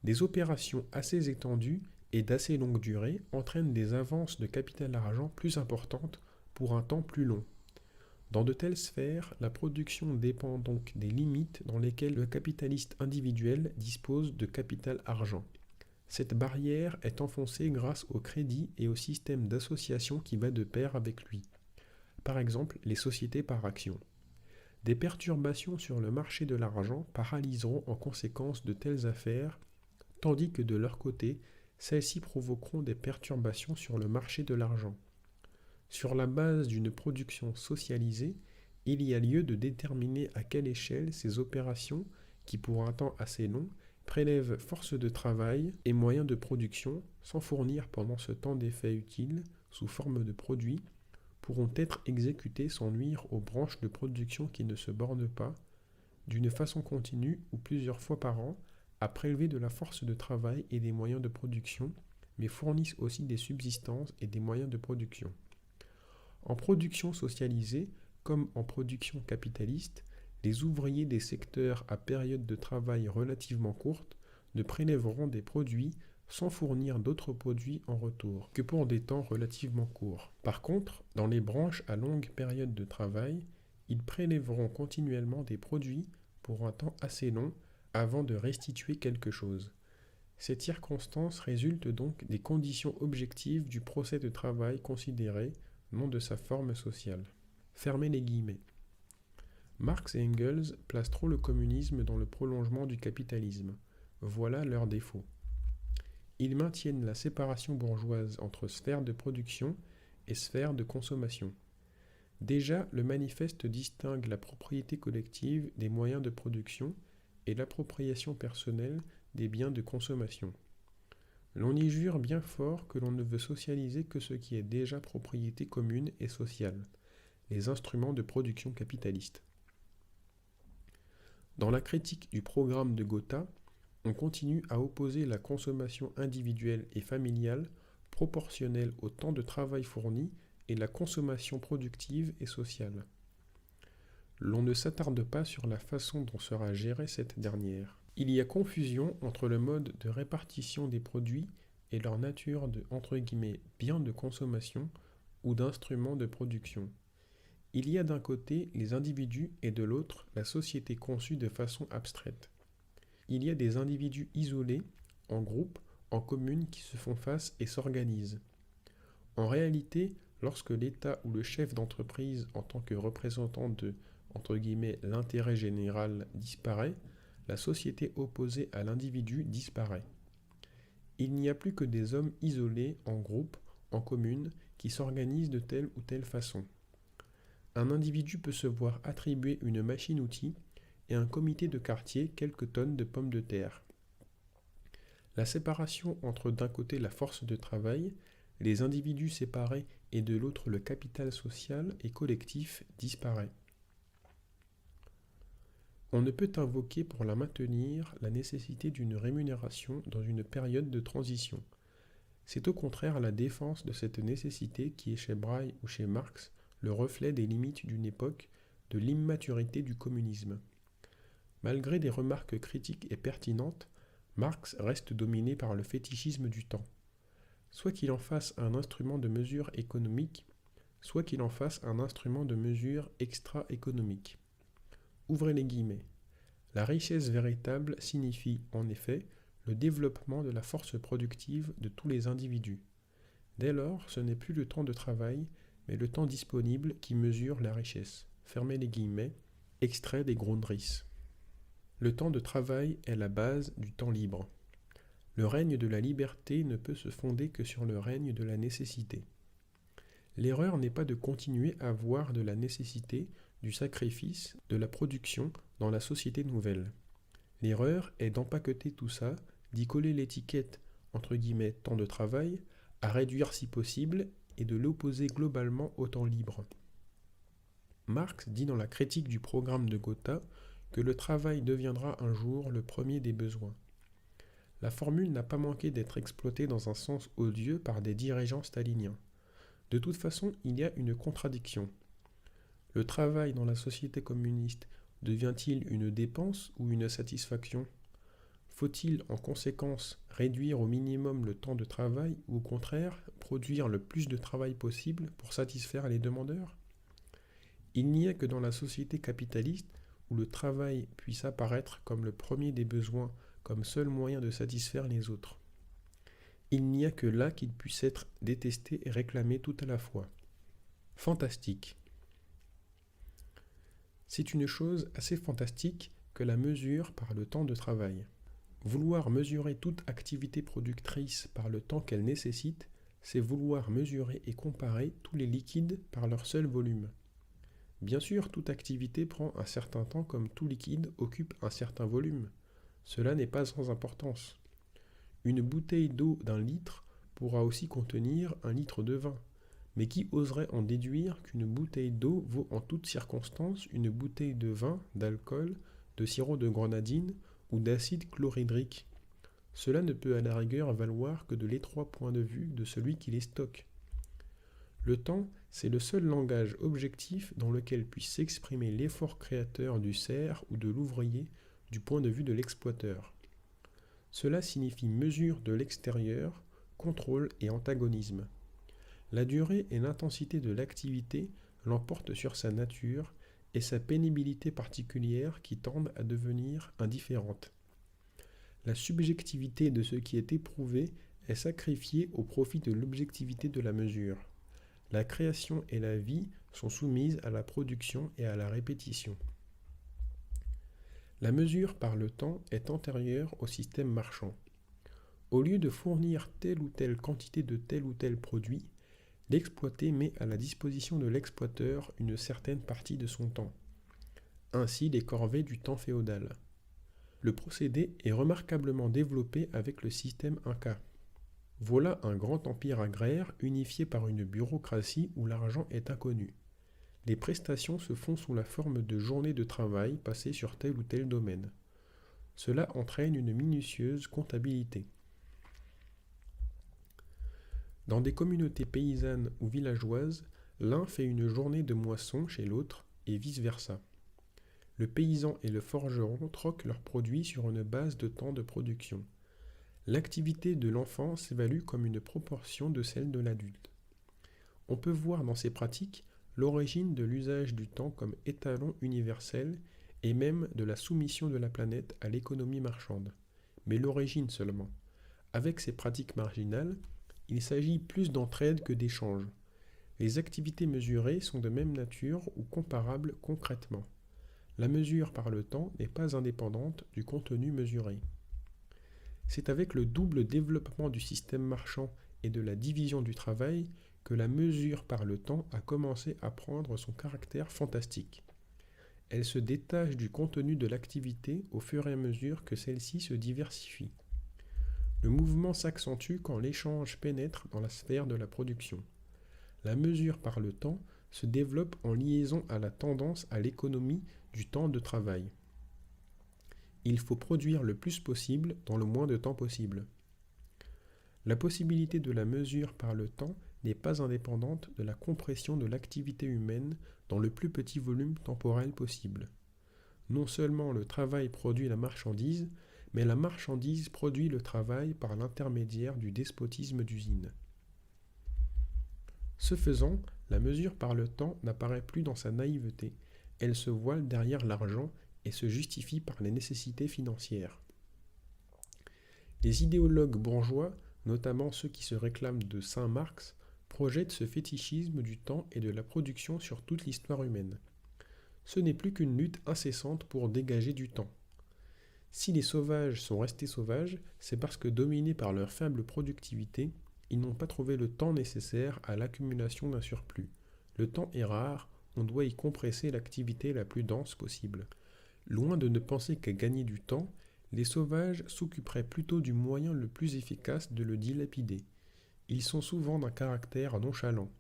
Des opérations assez étendues et d'assez longue durée entraînent des avances de capital argent plus importantes pour un temps plus long. Dans de telles sphères, la production dépend donc des limites dans lesquelles le capitaliste individuel dispose de capital argent. Cette barrière est enfoncée grâce au crédit et au système d'association qui va de pair avec lui. Par exemple, les sociétés par actions. Des perturbations sur le marché de l'argent paralyseront en conséquence de telles affaires, tandis que de leur côté, celles-ci provoqueront des perturbations sur le marché de l'argent. Sur la base d'une production socialisée, il y a lieu de déterminer à quelle échelle ces opérations, qui pour un temps assez long, prélèvent force de travail et moyens de production, sans fournir pendant ce temps d'effets utiles, sous forme de produits, pourront être exécutées sans nuire aux branches de production qui ne se bornent pas, d'une façon continue ou plusieurs fois par an, à prélever de la force de travail et des moyens de production, mais fournissent aussi des subsistances et des moyens de production. En production socialisée, comme en production capitaliste, les ouvriers des secteurs à période de travail relativement courte ne prélèveront des produits sans fournir d'autres produits en retour, que pour des temps relativement courts. Par contre, dans les branches à longue période de travail, ils prélèveront continuellement des produits pour un temps assez long avant de restituer quelque chose. Cette circonstance résulte donc des conditions objectives du procès de travail considéré, non de sa forme sociale. Fermez les guillemets. Marx et Engels placent trop le communisme dans le prolongement du capitalisme. Voilà leur défaut. Ils maintiennent la séparation bourgeoise entre sphère de production et sphère de consommation. Déjà, le manifeste distingue la propriété collective des moyens de production et l'appropriation personnelle des biens de consommation. L'on y jure bien fort que l'on ne veut socialiser que ce qui est déjà propriété commune et sociale, les instruments de production capitaliste. Dans la critique du programme de Gotha, on continue à opposer la consommation individuelle et familiale proportionnelle au temps de travail fourni et la consommation productive et sociale. L'on ne s'attarde pas sur la façon dont sera gérée cette dernière. Il y a confusion entre le mode de répartition des produits et leur nature de « biens de consommation » ou d'instruments de production. Il y a d'un côté les individus et de l'autre la société conçue de façon abstraite. Il y a des individus isolés, en groupe, en commune qui se font face et s'organisent. En réalité, lorsque l'État ou le chef d'entreprise en tant que représentant de « l'intérêt général » disparaît, la société opposée à l'individu disparaît. Il n'y a plus que des hommes isolés, en groupe, en commune, qui s'organisent de telle ou telle façon. Un individu peut se voir attribuer une machine-outil et un comité de quartier quelques tonnes de pommes de terre. La séparation entre d'un côté la force de travail, les individus séparés et de l'autre le capital social et collectif disparaît. On ne peut invoquer pour la maintenir la nécessité d'une rémunération dans une période de transition. C'est au contraire la défense de cette nécessité qui est chez Braille ou chez Marx le reflet des limites d'une époque, de l'immaturité du communisme. Malgré des remarques critiques et pertinentes, Marx reste dominé par le fétichisme du temps. Soit qu'il en fasse un instrument de mesure économique, soit qu'il en fasse un instrument de mesure extra-économique. Ouvrez les guillemets. La richesse véritable signifie, en effet, le développement de la force productive de tous les individus. Dès lors, ce n'est plus le temps de travail, mais le temps disponible qui mesure la richesse. Fermez les guillemets. Extrait des Grundrisse. Le temps de travail est la base du temps libre. Le règne de la liberté ne peut se fonder que sur le règne de la nécessité. L'erreur n'est pas de continuer à voir de la nécessité, du sacrifice, de la production dans la société nouvelle. L'erreur est d'empaqueter tout ça, d'y coller l'étiquette « temps de travail », à réduire si possible et de l'opposer globalement au temps libre. Marx dit dans la critique du programme de Gotha que le travail deviendra un jour le premier des besoins. La formule n'a pas manqué d'être exploitée dans un sens odieux par des dirigeants staliniens. De toute façon, il y a une contradiction. Le travail dans la société communiste devient-il une dépense ou une satisfaction ? Faut-il en conséquence réduire au minimum le temps de travail ou au contraire produire le plus de travail possible pour satisfaire les demandeurs ? Il n'y a que dans la société capitaliste où le travail puisse apparaître comme le premier des besoins, comme seul moyen de satisfaire les autres. Il n'y a que là qu'il puisse être détesté et réclamé tout à la fois. Fantastique. C'est une chose assez fantastique que la mesure par le temps de travail. Vouloir mesurer toute activité productrice par le temps qu'elle nécessite, c'est vouloir mesurer et comparer tous les liquides par leur seul volume. Bien sûr, toute activité prend un certain temps comme tout liquide occupe un certain volume. Cela n'est pas sans importance. Une bouteille d'eau d'1 litre pourra aussi contenir 1 litre de vin. Mais qui oserait en déduire qu'une bouteille d'eau vaut en toutes circonstances une bouteille de vin, d'alcool, de sirop de grenadine ou d'acide chlorhydrique? Cela ne peut à la rigueur valoir que de l'étroit point de vue de celui qui les stocke. Le temps, c'est le seul langage objectif dans lequel puisse s'exprimer l'effort créateur du serf ou de l'ouvrier du point de vue de l'exploiteur. Cela signifie mesure de l'extérieur, contrôle et antagonisme. La durée et l'intensité de l'activité l'emportent sur sa nature et sa pénibilité particulière qui tendent à devenir indifférentes. La subjectivité de ce qui est éprouvé est sacrifiée au profit de l'objectivité de la mesure. La création et la vie sont soumises à la production et à la répétition. La mesure par le temps est antérieure au système marchand. Au lieu de fournir telle ou telle quantité de tel ou tel produit, l'exploité met à la disposition de l'exploiteur une certaine partie de son temps. Ainsi les corvées du temps féodal. Le procédé est remarquablement développé avec le système Inca. Voilà un grand empire agraire unifié par une bureaucratie où l'argent est inconnu. Les prestations se font sous la forme de journées de travail passées sur tel ou tel domaine. Cela entraîne une minutieuse comptabilité. Dans des communautés paysannes ou villageoises, l'un fait une journée de moisson chez l'autre et vice-versa. Le paysan et le forgeron troquent leurs produits sur une base de temps de production. L'activité de l'enfant s'évalue comme une proportion de celle de l'adulte. On peut voir dans ces pratiques l'origine de l'usage du temps comme étalon universel et même de la soumission de la planète à l'économie marchande. Mais l'origine seulement. Avec ces pratiques marginales, il s'agit plus d'entraide que d'échange. Les activités mesurées sont de même nature ou comparables concrètement. La mesure par le temps n'est pas indépendante du contenu mesuré. C'est avec le double développement du système marchand et de la division du travail que la mesure par le temps a commencé à prendre son caractère fantastique. Elle se détache du contenu de l'activité au fur et à mesure que celle-ci se diversifie. Le mouvement s'accentue quand l'échange pénètre dans la sphère de la production. La mesure par le temps se développe en liaison à la tendance à l'économie du temps de travail. Il faut produire le plus possible dans le moins de temps possible. La possibilité de la mesure par le temps n'est pas indépendante de la compression de l'activité humaine dans le plus petit volume temporel possible. Non seulement le travail produit la marchandise, mais la marchandise produit le travail par l'intermédiaire du despotisme d'usine. Ce faisant, la mesure par le temps n'apparaît plus dans sa naïveté, elle se voile derrière l'argent et se justifie par les nécessités financières. Les idéologues bourgeois, notamment ceux qui se réclament de Saint Marx, projettent ce fétichisme du temps et de la production sur toute l'histoire humaine. Ce n'est plus qu'une lutte incessante pour dégager du temps. Si les sauvages sont restés sauvages, c'est parce que dominés par leur faible productivité, ils n'ont pas trouvé le temps nécessaire à l'accumulation d'un surplus. Le temps est rare, on doit y compresser l'activité la plus dense possible. Loin de ne penser qu'à gagner du temps, les sauvages s'occuperaient plutôt du moyen le plus efficace de le dilapider. Ils sont souvent d'un caractère nonchalant.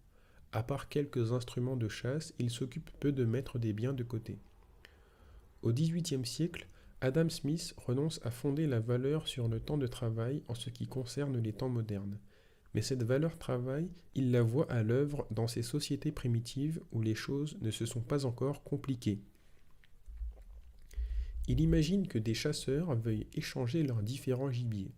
À part quelques instruments de chasse, ils s'occupent peu de mettre des biens de côté. Au XVIIIe siècle, Adam Smith renonce à fonder la valeur sur le temps de travail en ce qui concerne les temps modernes. Mais cette valeur travail, il la voit à l'œuvre dans ces sociétés primitives où les choses ne se sont pas encore compliquées. Il imagine que des chasseurs veuillent échanger leurs différents gibiers.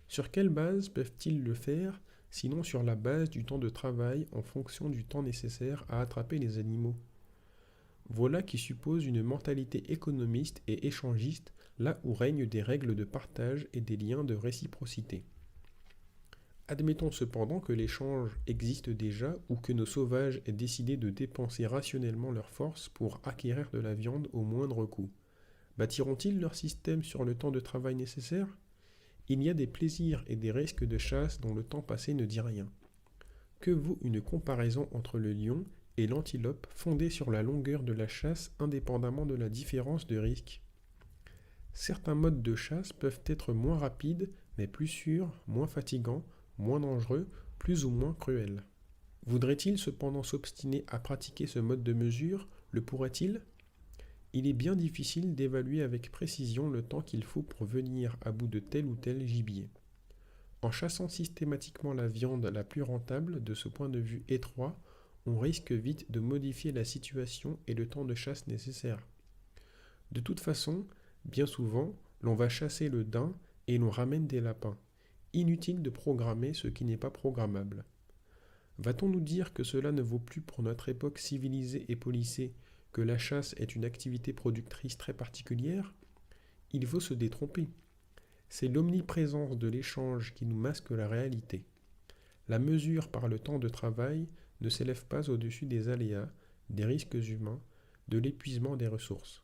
Sur quelle base peuvent-ils le faire, sinon sur la base du temps de travail en fonction du temps nécessaire à attraper les animaux ? Voilà qui suppose une mentalité économiste et échangiste, là où règnent des règles de partage et des liens de réciprocité. Admettons cependant que l'échange existe déjà ou que nos sauvages aient décidé de dépenser rationnellement leurs forces pour acquérir de la viande au moindre coût. Bâtiront-ils leur système sur le temps de travail nécessaire? Il y a des plaisirs et des risques de chasse dont le temps passé ne dit rien. Que vaut une comparaison entre le lion et l'antilope fondée sur la longueur de la chasse indépendamment de la différence de risque? Certains modes de chasse peuvent être moins rapides, mais plus sûrs, moins fatigants, moins dangereux, plus ou moins cruels. Voudrait-il cependant s'obstiner à pratiquer ce mode de mesure? Le pourrait-il? Il est bien difficile d'évaluer avec précision le temps qu'il faut pour venir à bout de tel ou tel gibier. En chassant systématiquement la viande la plus rentable de ce point de vue étroit, on risque vite de modifier la situation et le temps de chasse nécessaire. De toute façon, bien souvent, l'on va chasser le daim et l'on ramène des lapins. Inutile de programmer ce qui n'est pas programmable. Va-t-on nous dire que cela ne vaut plus pour notre époque civilisée et policée, que la chasse est une activité productrice très particulière? Il faut se détromper. C'est l'omniprésence de l'échange qui nous masque la réalité. La mesure par le temps de travail ne s'élève pas au-dessus des aléas, des risques humains, de l'épuisement des ressources.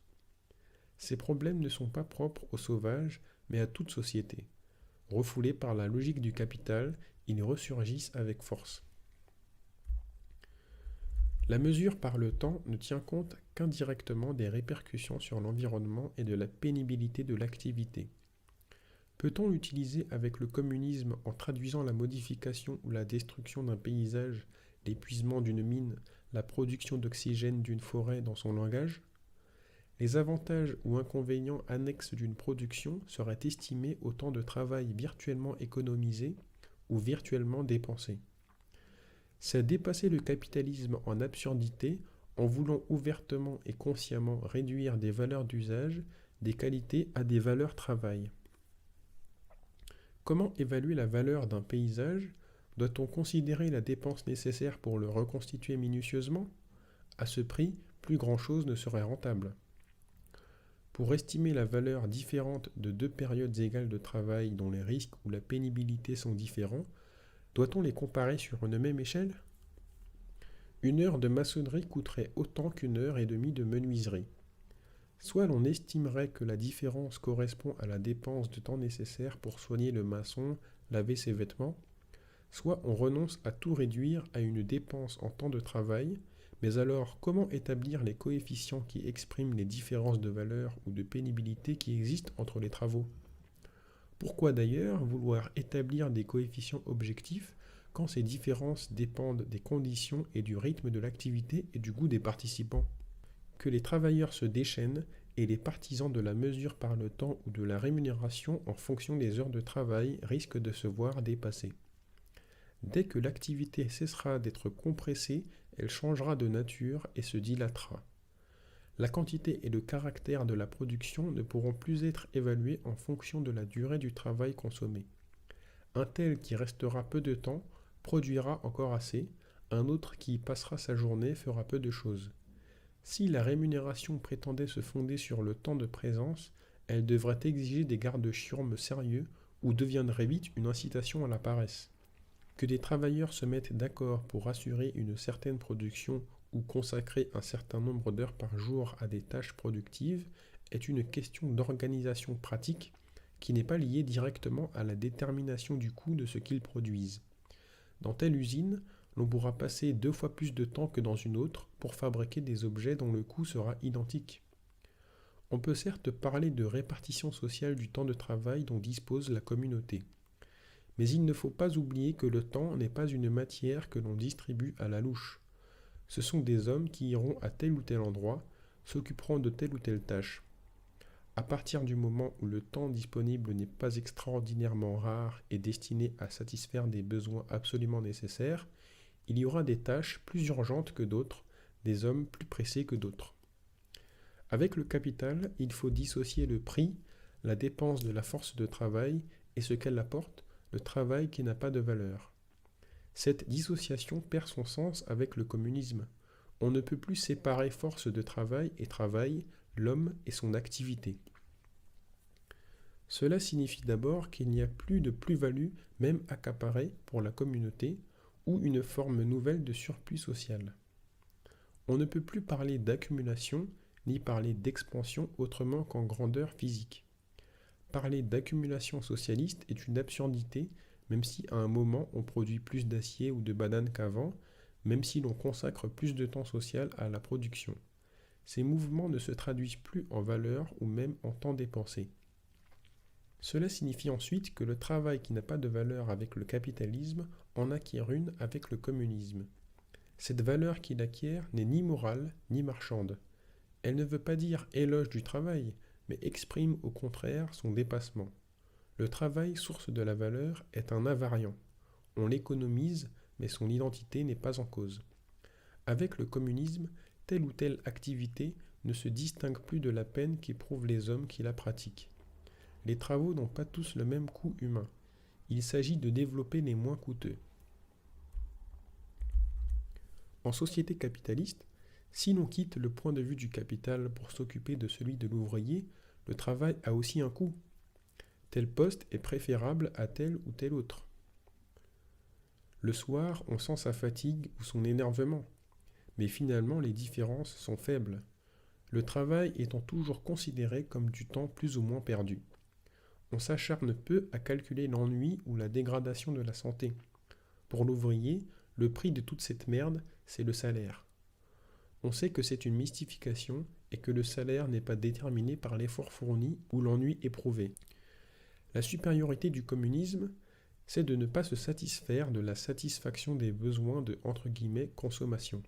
Ces problèmes ne sont pas propres aux sauvages, mais à toute société. Refoulés par la logique du capital, ils ressurgissent avec force. La mesure par le temps ne tient compte qu'indirectement des répercussions sur l'environnement et de la pénibilité de l'activité. Peut-on l'utiliser avec le communisme en traduisant la modification ou la destruction d'un paysage, l'épuisement d'une mine, la production d'oxygène d'une forêt dans son langage? Les avantages ou inconvénients annexes d'une production seraient estimés au temps de travail virtuellement économisé ou virtuellement dépensé. C'est dépasser le capitalisme en absurdité en voulant ouvertement et consciemment réduire des valeurs d'usage, des qualités à des valeurs travail. Comment évaluer la valeur d'un paysage? Doit-on considérer la dépense nécessaire pour le reconstituer minutieusement? À ce prix, plus grand-chose ne serait rentable. Pour estimer la valeur différente de deux périodes égales de travail dont les risques ou la pénibilité sont différents, doit-on les comparer sur une même échelle? Une heure de maçonnerie coûterait autant qu'une heure et demie de menuiserie. Soit l'on estimerait que la différence correspond à la dépense de temps nécessaire pour soigner le maçon, laver ses vêtements, soit on renonce à tout réduire à une dépense en temps de travail, mais alors comment établir les coefficients qui expriment les différences de valeur ou de pénibilité qui existent entre les travaux? Pourquoi d'ailleurs vouloir établir des coefficients objectifs quand ces différences dépendent des conditions et du rythme de l'activité et du goût des participants? Que les travailleurs se déchaînent et les partisans de la mesure par le temps ou de la rémunération en fonction des heures de travail risquent de se voir dépassés. Dès que l'activité cessera d'être compressée, elle changera de nature et se dilatera. La quantité et le caractère de la production ne pourront plus être évalués en fonction de la durée du travail consommé. Un tel qui restera peu de temps produira encore assez, un autre qui y passera sa journée fera peu de choses. Si la rémunération prétendait se fonder sur le temps de présence, elle devrait exiger des garde-chiourmes sérieux ou deviendrait vite une incitation à la paresse. Que des travailleurs se mettent d'accord pour assurer une certaine production ou consacrer un certain nombre d'heures par jour à des tâches productives est une question d'organisation pratique qui n'est pas liée directement à la détermination du coût de ce qu'ils produisent. Dans telle usine, l'on pourra passer 2 fois plus de temps que dans une autre pour fabriquer des objets dont le coût sera identique. On peut certes parler de répartition sociale du temps de travail dont dispose la communauté. Mais il ne faut pas oublier que le temps n'est pas une matière que l'on distribue à la louche. Ce sont des hommes qui iront à tel ou tel endroit, s'occuperont de telle ou telle tâche. À partir du moment où le temps disponible n'est pas extraordinairement rare et destiné à satisfaire des besoins absolument nécessaires, il y aura des tâches plus urgentes que d'autres, des hommes plus pressés que d'autres. Avec le capital, il faut dissocier le prix, la dépense de la force de travail et ce qu'elle apporte, le travail qui n'a pas de valeur. Cette dissociation perd son sens avec le communisme. On ne peut plus séparer force de travail et travail, l'homme et son activité. Cela signifie d'abord qu'il n'y a plus de plus-value, même accaparée, pour la communauté, ou une forme nouvelle de surplus social. On ne peut plus parler d'accumulation, ni parler d'expansion autrement qu'en grandeur physique. Parler d'accumulation socialiste est une absurdité, même si à un moment on produit plus d'acier ou de bananes qu'avant, même si l'on consacre plus de temps social à la production. Ces mouvements ne se traduisent plus en valeur ou même en temps dépensé. Cela signifie ensuite que le travail qui n'a pas de valeur avec le capitalisme en acquiert une avec le communisme. Cette valeur qu'il acquiert n'est ni morale ni marchande. Elle ne veut pas dire éloge du travail, mais exprime au contraire son dépassement. Le travail, source de la valeur, est un invariant. On l'économise, mais son identité n'est pas en cause. Avec le communisme, telle ou telle activité ne se distingue plus de la peine qu'éprouvent les hommes qui la pratiquent. Les travaux n'ont pas tous le même coût humain. Il s'agit de développer les moins coûteux. En société capitaliste, si l'on quitte le point de vue du capital pour s'occuper de celui de l'ouvrier, le travail a aussi un coût. Tel poste est préférable à tel ou tel autre. Le soir, on sent sa fatigue ou son énervement, mais finalement les différences sont faibles, le travail étant toujours considéré comme du temps plus ou moins perdu. On s'acharne peu à calculer l'ennui ou la dégradation de la santé. Pour l'ouvrier, le prix de toute cette merde, c'est le salaire. On sait que c'est une mystification et que le salaire n'est pas déterminé par l'effort fourni ou l'ennui éprouvé. La supériorité du communisme, c'est de ne pas se satisfaire de la satisfaction des besoins de « consommation ».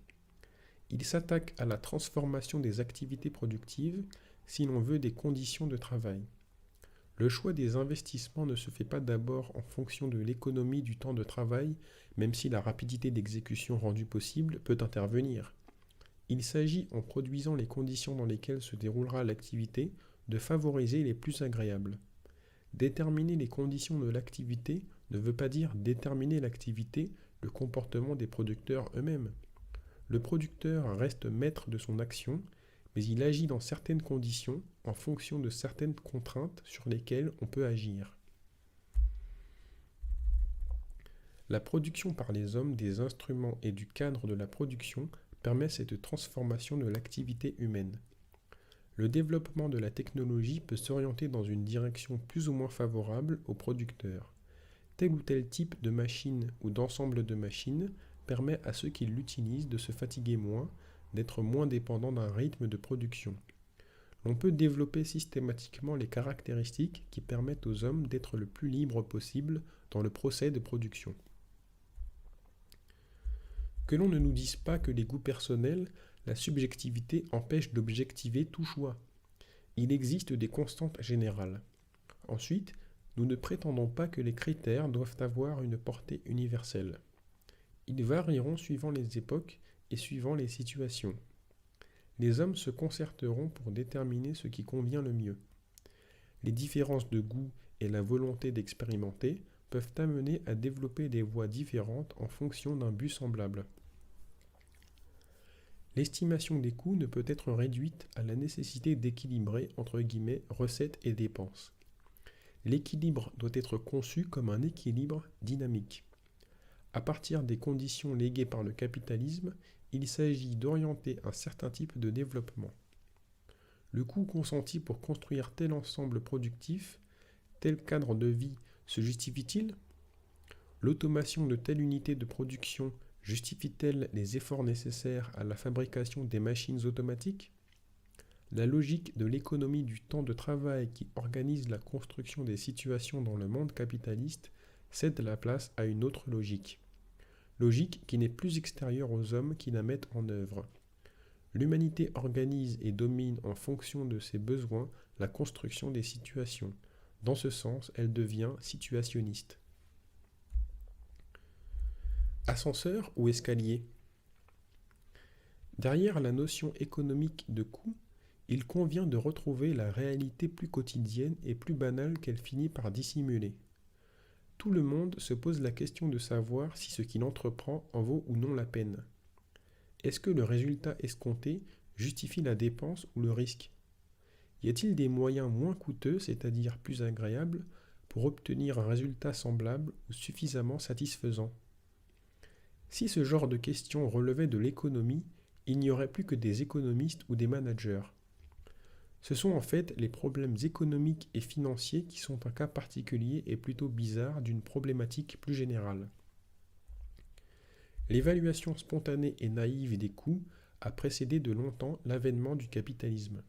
Il s'attaque à la transformation des activités productives si l'on veut des conditions de travail. Le choix des investissements ne se fait pas d'abord en fonction de l'économie du temps de travail, même si la rapidité d'exécution rendue possible peut intervenir. Il s'agit, en produisant les conditions dans lesquelles se déroulera l'activité, de favoriser les plus agréables. Déterminer les conditions de l'activité ne veut pas dire déterminer l'activité, le comportement des producteurs eux-mêmes. Le producteur reste maître de son action, mais il agit dans certaines conditions en fonction de certaines contraintes sur lesquelles on peut agir. La production par les hommes des instruments et du cadre de la production permet cette transformation de l'activité humaine. Le développement de la technologie peut s'orienter dans une direction plus ou moins favorable aux producteurs. Tel ou tel type de machine ou d'ensemble de machines permet à ceux qui l'utilisent de se fatiguer moins, d'être moins dépendants d'un rythme de production. On peut développer systématiquement les caractéristiques qui permettent aux hommes d'être le plus libres possible dans le procès de production. Que l'on ne nous dise pas que les goûts personnels, la subjectivité empêche d'objectiver tout choix. Il existe des constantes générales. Ensuite, nous ne prétendons pas que les critères doivent avoir une portée universelle. Ils varieront suivant les époques et suivant les situations. Les hommes se concerteront pour déterminer ce qui convient le mieux. Les différences de goût et la volonté d'expérimenter peuvent amener à développer des voies différentes en fonction d'un but semblable. L'estimation des coûts ne peut être réduite à la nécessité d'équilibrer entre guillemets recettes et dépenses. L'équilibre doit être conçu comme un équilibre dynamique. À partir des conditions léguées par le capitalisme, il s'agit d'orienter un certain type de développement. Le coût consenti pour construire tel ensemble productif, tel cadre de vie se justifie-t-il ? L'automation de telle unité de production justifie-t-elle les efforts nécessaires à la fabrication des machines automatiques ? La logique de l'économie du temps de travail qui organise la construction des situations dans le monde capitaliste cède la place à une autre logique. Logique qui n'est plus extérieure aux hommes qui la mettent en œuvre. L'humanité organise et domine en fonction de ses besoins la construction des situations. Dans ce sens, elle devient situationniste. Ascenseur ou escalier ? Derrière la notion économique de coût, il convient de retrouver la réalité plus quotidienne et plus banale qu'elle finit par dissimuler. Tout le monde se pose la question de savoir si ce qu'il entreprend en vaut ou non la peine. Est-ce que le résultat escompté justifie la dépense ou le risque? Y a-t-il des moyens moins coûteux, c'est-à-dire plus agréables, pour obtenir un résultat semblable ou suffisamment satisfaisant? Si ce genre de questions relevait de l'économie, il n'y aurait plus que des économistes ou des managers. Ce sont en fait les problèmes économiques et financiers qui sont un cas particulier et plutôt bizarre d'une problématique plus générale. L'évaluation spontanée et naïve des coûts a précédé de longtemps l'avènement du capitalisme.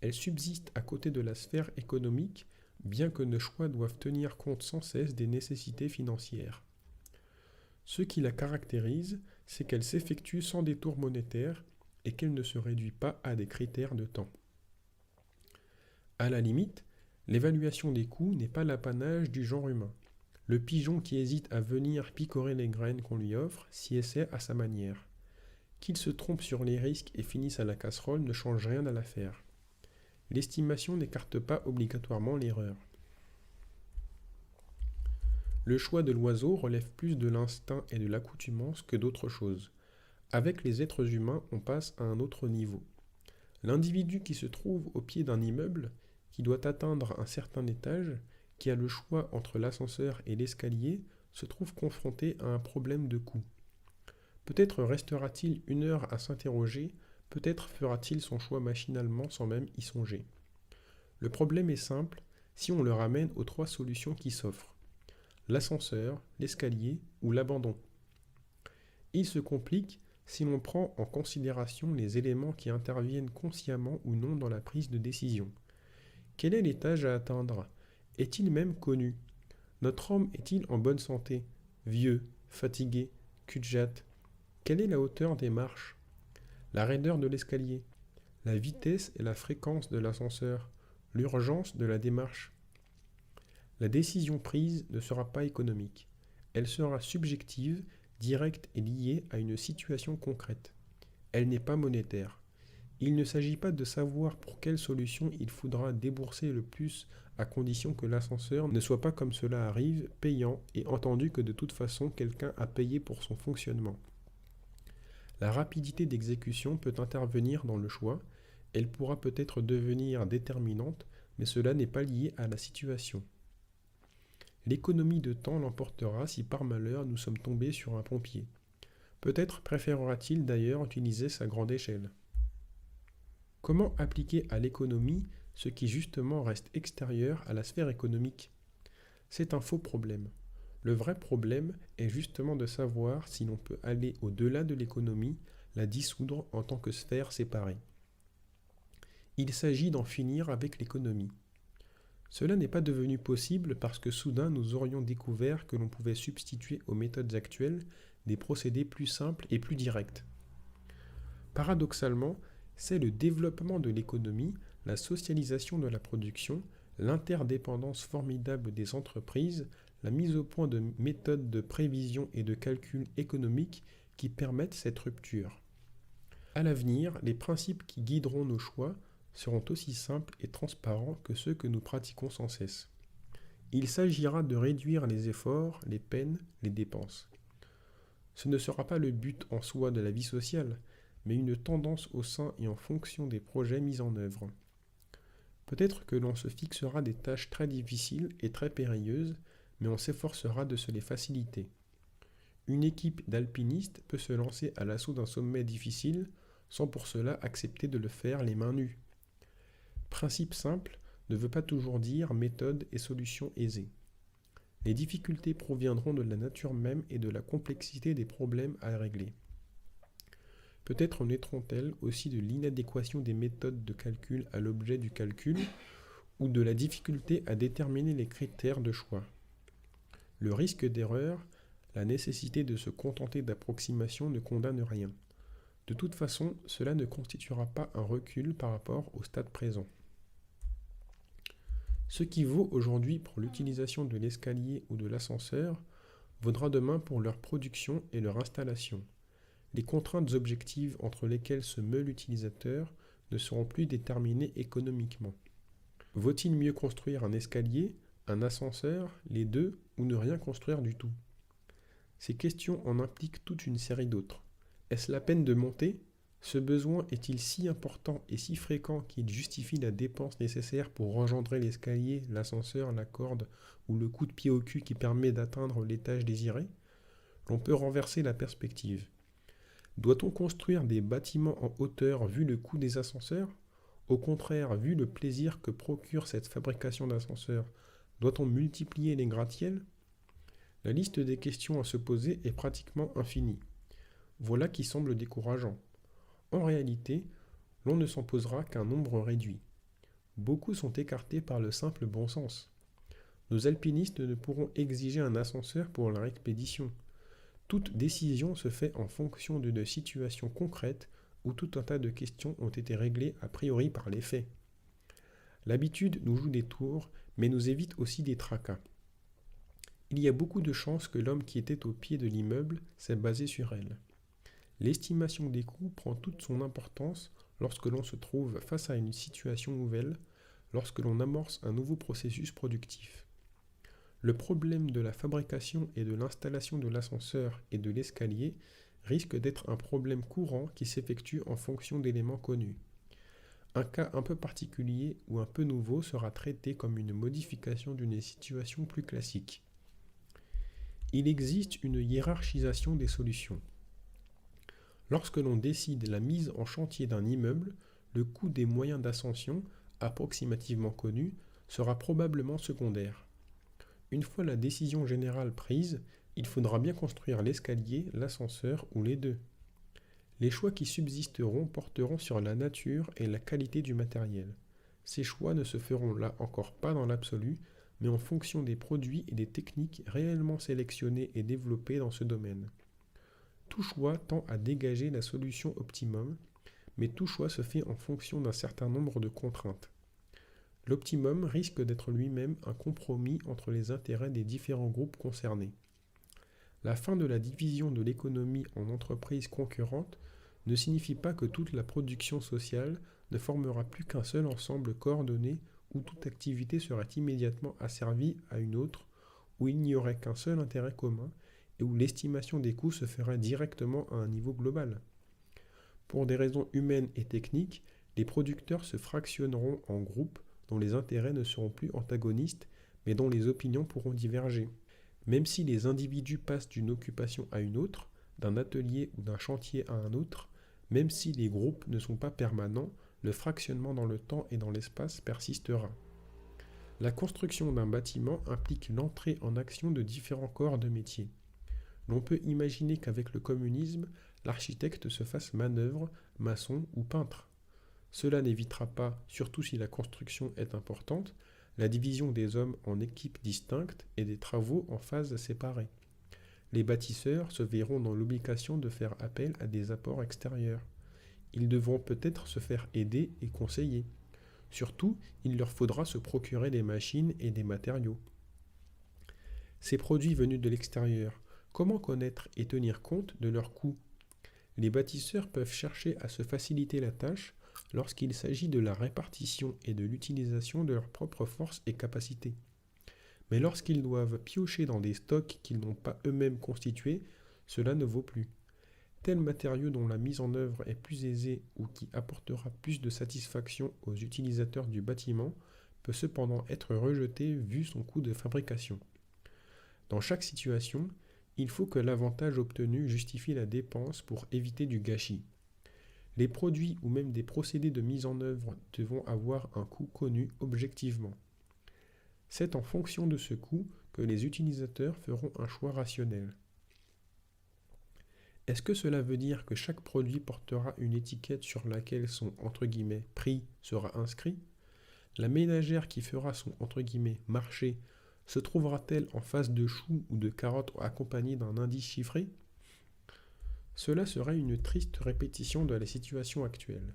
Elle subsiste à côté de la sphère économique, bien que nos choix doivent tenir compte sans cesse des nécessités financières. Ce qui la caractérise, c'est qu'elle s'effectue sans détour monétaire et qu'elle ne se réduit pas à des critères de temps. À la limite, l'évaluation des coûts n'est pas l'apanage du genre humain. Le pigeon qui hésite à venir picorer les graines qu'on lui offre s'y essaie à sa manière. Qu'il se trompe sur les risques et finisse à la casserole ne change rien à l'affaire. L'estimation n'écarte pas obligatoirement l'erreur. Le choix de l'oiseau relève plus de l'instinct et de l'accoutumance que d'autre chose. Avec les êtres humains, on passe à un autre niveau. L'individu qui se trouve au pied d'un immeuble, qui doit atteindre un certain étage, qui a le choix entre l'ascenseur et l'escalier, se trouve confronté à un problème de coût. Peut-être restera-t-il 1 heure à s'interroger, peut-être fera-t-il son choix machinalement sans même y songer. Le problème est simple si on le ramène aux 3 solutions qui s'offrent: l'ascenseur, l'escalier ou l'abandon. Il se complique si l'on prend en considération les éléments qui interviennent consciemment ou non dans la prise de décision. Quel est l'étage à atteindre? Est-il même connu? Notre homme est-il en bonne santé? Vieux, fatigué, cul-de-jatte? Quelle est la hauteur des marches? La raideur de l'escalier? La vitesse et la fréquence de l'ascenseur? L'urgence de la démarche? La décision prise ne sera pas économique. Elle sera subjective, directe et liée à une situation concrète. Elle n'est pas monétaire. Il ne s'agit pas de savoir pour quelle solution il faudra débourser le plus à condition que l'ascenseur ne soit pas, comme cela arrive, payant et entendu que de toute façon quelqu'un a payé pour son fonctionnement. La rapidité d'exécution peut intervenir dans le choix, elle pourra peut-être devenir déterminante, mais cela n'est pas lié à la situation. L'économie de temps l'emportera si par malheur nous sommes tombés sur un pompier. Peut-être préférera-t-il d'ailleurs utiliser sa grande échelle. Comment appliquer à l'économie ce qui justement reste extérieur à la sphère économique? C'est un faux problème. Le vrai problème est justement de savoir si l'on peut aller au-delà de l'économie, la dissoudre en tant que sphère séparée. Il s'agit d'en finir avec l'économie. Cela n'est pas devenu possible parce que soudain nous aurions découvert que l'on pouvait substituer aux méthodes actuelles des procédés plus simples et plus directs. Paradoxalement, c'est le développement de l'économie, la socialisation de la production, l'interdépendance formidable des entreprises, la mise au point de méthodes de prévision et de calcul économique qui permettent cette rupture. À l'avenir, les principes qui guideront nos choix seront aussi simples et transparents que ceux que nous pratiquons sans cesse. Il s'agira de réduire les efforts, les peines, les dépenses. Ce ne sera pas le but en soi de la vie sociale, mais une tendance au sein et en fonction des projets mis en œuvre. Peut-être que l'on se fixera des tâches très difficiles et très périlleuses, mais on s'efforcera de se les faciliter. Une équipe d'alpinistes peut se lancer à l'assaut d'un sommet difficile sans pour cela accepter de le faire les mains nues. Principe simple ne veut pas toujours dire méthode et solution aisée. Les difficultés proviendront de la nature même et de la complexité des problèmes à régler. Peut-être naîtront-elles aussi de l'inadéquation des méthodes de calcul à l'objet du calcul ou de la difficulté à déterminer les critères de choix. Le risque d'erreur, la nécessité de se contenter d'approximations ne condamne rien. De toute façon, cela ne constituera pas un recul par rapport au stade présent. Ce qui vaut aujourd'hui pour l'utilisation de l'escalier ou de l'ascenseur vaudra demain pour leur production et leur installation. Les contraintes objectives entre lesquelles se meut l'utilisateur ne seront plus déterminées économiquement. Vaut-il mieux construire un escalier, un ascenseur, les deux, ou ne rien construire du tout? Ces questions en impliquent toute une série d'autres. Est-ce la peine de monter? Ce besoin est-il si important et si fréquent qu'il justifie la dépense nécessaire pour engendrer l'escalier, l'ascenseur, la corde ou le coup de pied au cul qui permet d'atteindre l'étage désiré? On peut renverser la perspective. Doit-on construire des bâtiments en hauteur vu le coût des ascenseurs? Au contraire, vu le plaisir que procure cette fabrication d'ascenseurs, doit-on multiplier les gratte-ciels? La liste des questions à se poser est pratiquement infinie. Voilà qui semble décourageant. En réalité, l'on ne s'en posera qu'un nombre réduit. Beaucoup sont écartés par le simple bon sens. Nos alpinistes ne pourront exiger un ascenseur pour leur expédition. Toute décision se fait en fonction d'une situation concrète où tout un tas de questions ont été réglées a priori par les faits. L'habitude nous joue des tours, mais nous évite aussi des tracas. Il y a beaucoup de chances que l'homme qui était au pied de l'immeuble s'est basé sur elle. L'estimation des coûts prend toute son importance lorsque l'on se trouve face à une situation nouvelle, lorsque l'on amorce un nouveau processus productif. Le problème de la fabrication et de l'installation de l'ascenseur et de l'escalier risque d'être un problème courant qui s'effectue en fonction d'éléments connus. Un cas un peu particulier ou un peu nouveau sera traité comme une modification d'une situation plus classique. Il existe une hiérarchisation des solutions. Lorsque l'on décide la mise en chantier d'un immeuble, le coût des moyens d'ascension, approximativement connu, sera probablement secondaire. Une fois la décision générale prise, il faudra bien construire l'escalier, l'ascenseur ou les deux. Les choix qui subsisteront porteront sur la nature et la qualité du matériel. Ces choix ne se feront là encore pas dans l'absolu, mais en fonction des produits et des techniques réellement sélectionnés et développés dans ce domaine. Tout choix tend à dégager la solution optimum, mais tout choix se fait en fonction d'un certain nombre de contraintes. L'optimum risque d'être lui-même un compromis entre les intérêts des différents groupes concernés. La fin de la division de l'économie en entreprises concurrentes ne signifie pas que toute la production sociale ne formera plus qu'un seul ensemble coordonné où toute activité serait immédiatement asservie à une autre, où il n'y aurait qu'un seul intérêt commun et où l'estimation des coûts se ferait directement à un niveau global. Pour des raisons humaines et techniques, les producteurs se fractionneront en groupes dont les intérêts ne seront plus antagonistes, mais dont les opinions pourront diverger. Même si les individus passent d'une occupation à une autre, d'un atelier ou d'un chantier à un autre, même si les groupes ne sont pas permanents, le fractionnement dans le temps et dans l'espace persistera. La construction d'un bâtiment implique l'entrée en action de différents corps de métier. L'on peut imaginer qu'avec le communisme, l'architecte se fasse manœuvre, maçon ou peintre. Cela n'évitera pas, surtout si la construction est importante, la division des hommes en équipes distinctes et des travaux en phases séparées. Les bâtisseurs se verront dans l'obligation de faire appel à des apports extérieurs. Ils devront peut-être se faire aider et conseiller. Surtout, il leur faudra se procurer des machines et des matériaux. Ces produits venus de l'extérieur, comment connaître et tenir compte de leurs coûts? Les bâtisseurs peuvent chercher à se faciliter la tâche lorsqu'il s'agit de la répartition et de l'utilisation de leurs propres forces et capacités. Mais lorsqu'ils doivent piocher dans des stocks qu'ils n'ont pas eux-mêmes constitués, cela ne vaut plus. Tel matériau dont la mise en œuvre est plus aisée ou qui apportera plus de satisfaction aux utilisateurs du bâtiment peut cependant être rejeté vu son coût de fabrication. Dans chaque situation, il faut que l'avantage obtenu justifie la dépense pour éviter du gâchis. Les produits ou même des procédés de mise en œuvre devront avoir un coût connu objectivement. C'est en fonction de ce coût que les utilisateurs feront un choix rationnel. Est-ce que cela veut dire que chaque produit portera une étiquette sur laquelle son « prix » sera inscrit? La ménagère qui fera son « marché » se trouvera-t-elle en face de choux ou de carottes accompagnée d'un indice chiffré? Cela serait une triste répétition de la situation actuelle.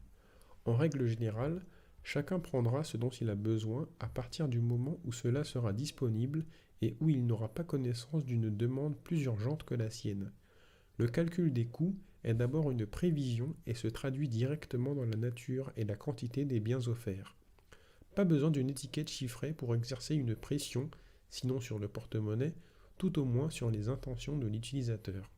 En règle générale, chacun prendra ce dont il a besoin à partir du moment où cela sera disponible et où il n'aura pas connaissance d'une demande plus urgente que la sienne. Le calcul des coûts est d'abord une prévision et se traduit directement dans la nature et la quantité des biens offerts. Pas besoin d'une étiquette chiffrée pour exercer une pression, sinon sur le porte-monnaie, tout au moins sur les intentions de l'utilisateur.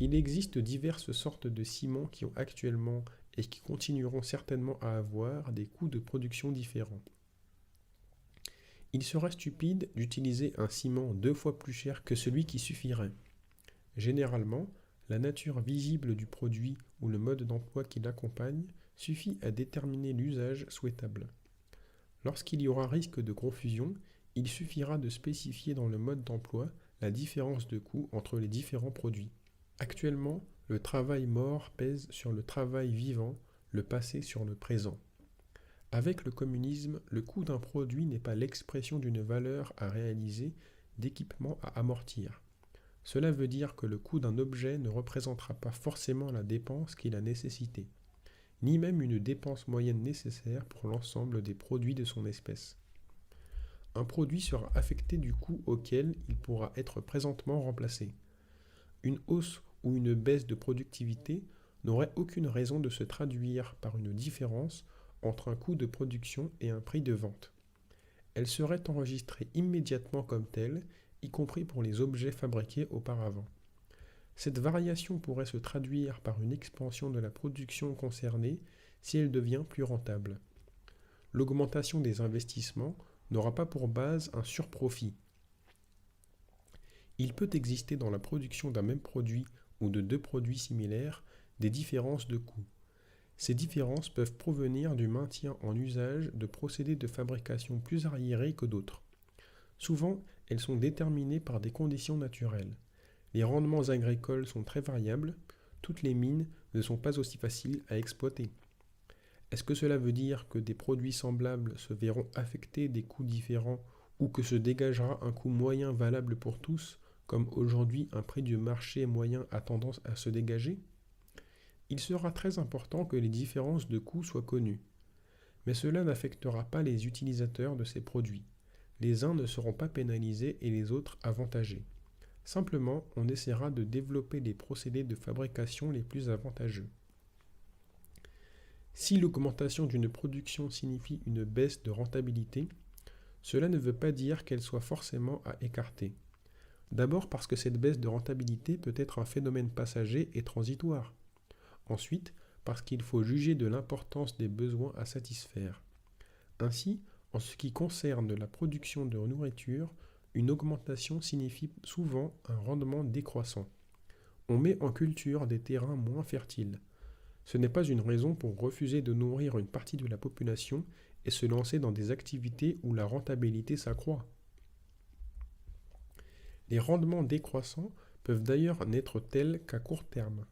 Il existe diverses sortes de ciments qui ont actuellement et qui continueront certainement à avoir des coûts de production différents. Il serait stupide d'utiliser un ciment 2 fois plus cher que celui qui suffirait. Généralement, la nature visible du produit ou le mode d'emploi qui l'accompagne suffit à déterminer l'usage souhaitable. Lorsqu'il y aura risque de confusion, il suffira de spécifier dans le mode d'emploi la différence de coût entre les différents produits. Actuellement, le travail mort pèse sur le travail vivant, le passé sur le présent. Avec le communisme, le coût d'un produit n'est pas l'expression d'une valeur à réaliser, d'équipement à amortir. Cela veut dire que le coût d'un objet ne représentera pas forcément la dépense qu'il a nécessitée, ni même une dépense moyenne nécessaire pour l'ensemble des produits de son espèce. Un produit sera affecté du coût auquel il pourra être présentement remplacé. Une hausse ou une baisse de productivité n'aurait aucune raison de se traduire par une différence entre un coût de production et un prix de vente. Elle serait enregistrée immédiatement comme telle, y compris pour les objets fabriqués auparavant. Cette variation pourrait se traduire par une expansion de la production concernée si elle devient plus rentable. L'augmentation des investissements n'aura pas pour base un surprofit. Il peut exister dans la production d'un même produit ou de 2 produits similaires des différences de coûts. Ces différences peuvent provenir du maintien en usage de procédés de fabrication plus arriérés que d'autres. Souvent, elles sont déterminées par des conditions naturelles. Les rendements agricoles sont très variables, toutes les mines ne sont pas aussi faciles à exploiter. Est-ce que cela veut dire que des produits semblables se verront affecter des coûts différents ou que se dégagera un coût moyen valable pour tous, comme aujourd'hui un prix du marché moyen a tendance à se dégager ? Il sera très important que les différences de coûts soient connues. Mais cela n'affectera pas les utilisateurs de ces produits. Les uns ne seront pas pénalisés et les autres avantagés. Simplement, on essaiera de développer les procédés de fabrication les plus avantageux. Si l'augmentation d'une production signifie une baisse de rentabilité, cela ne veut pas dire qu'elle soit forcément à écarter. D'abord parce que cette baisse de rentabilité peut être un phénomène passager et transitoire. Ensuite, parce qu'il faut juger de l'importance des besoins à satisfaire. Ainsi, en ce qui concerne la production de nourriture, une augmentation signifie souvent un rendement décroissant. On met en culture des terrains moins fertiles. Ce n'est pas une raison pour refuser de nourrir une partie de la population et se lancer dans des activités où la rentabilité s'accroît. Les rendements décroissants peuvent d'ailleurs n'être tels qu'à court terme.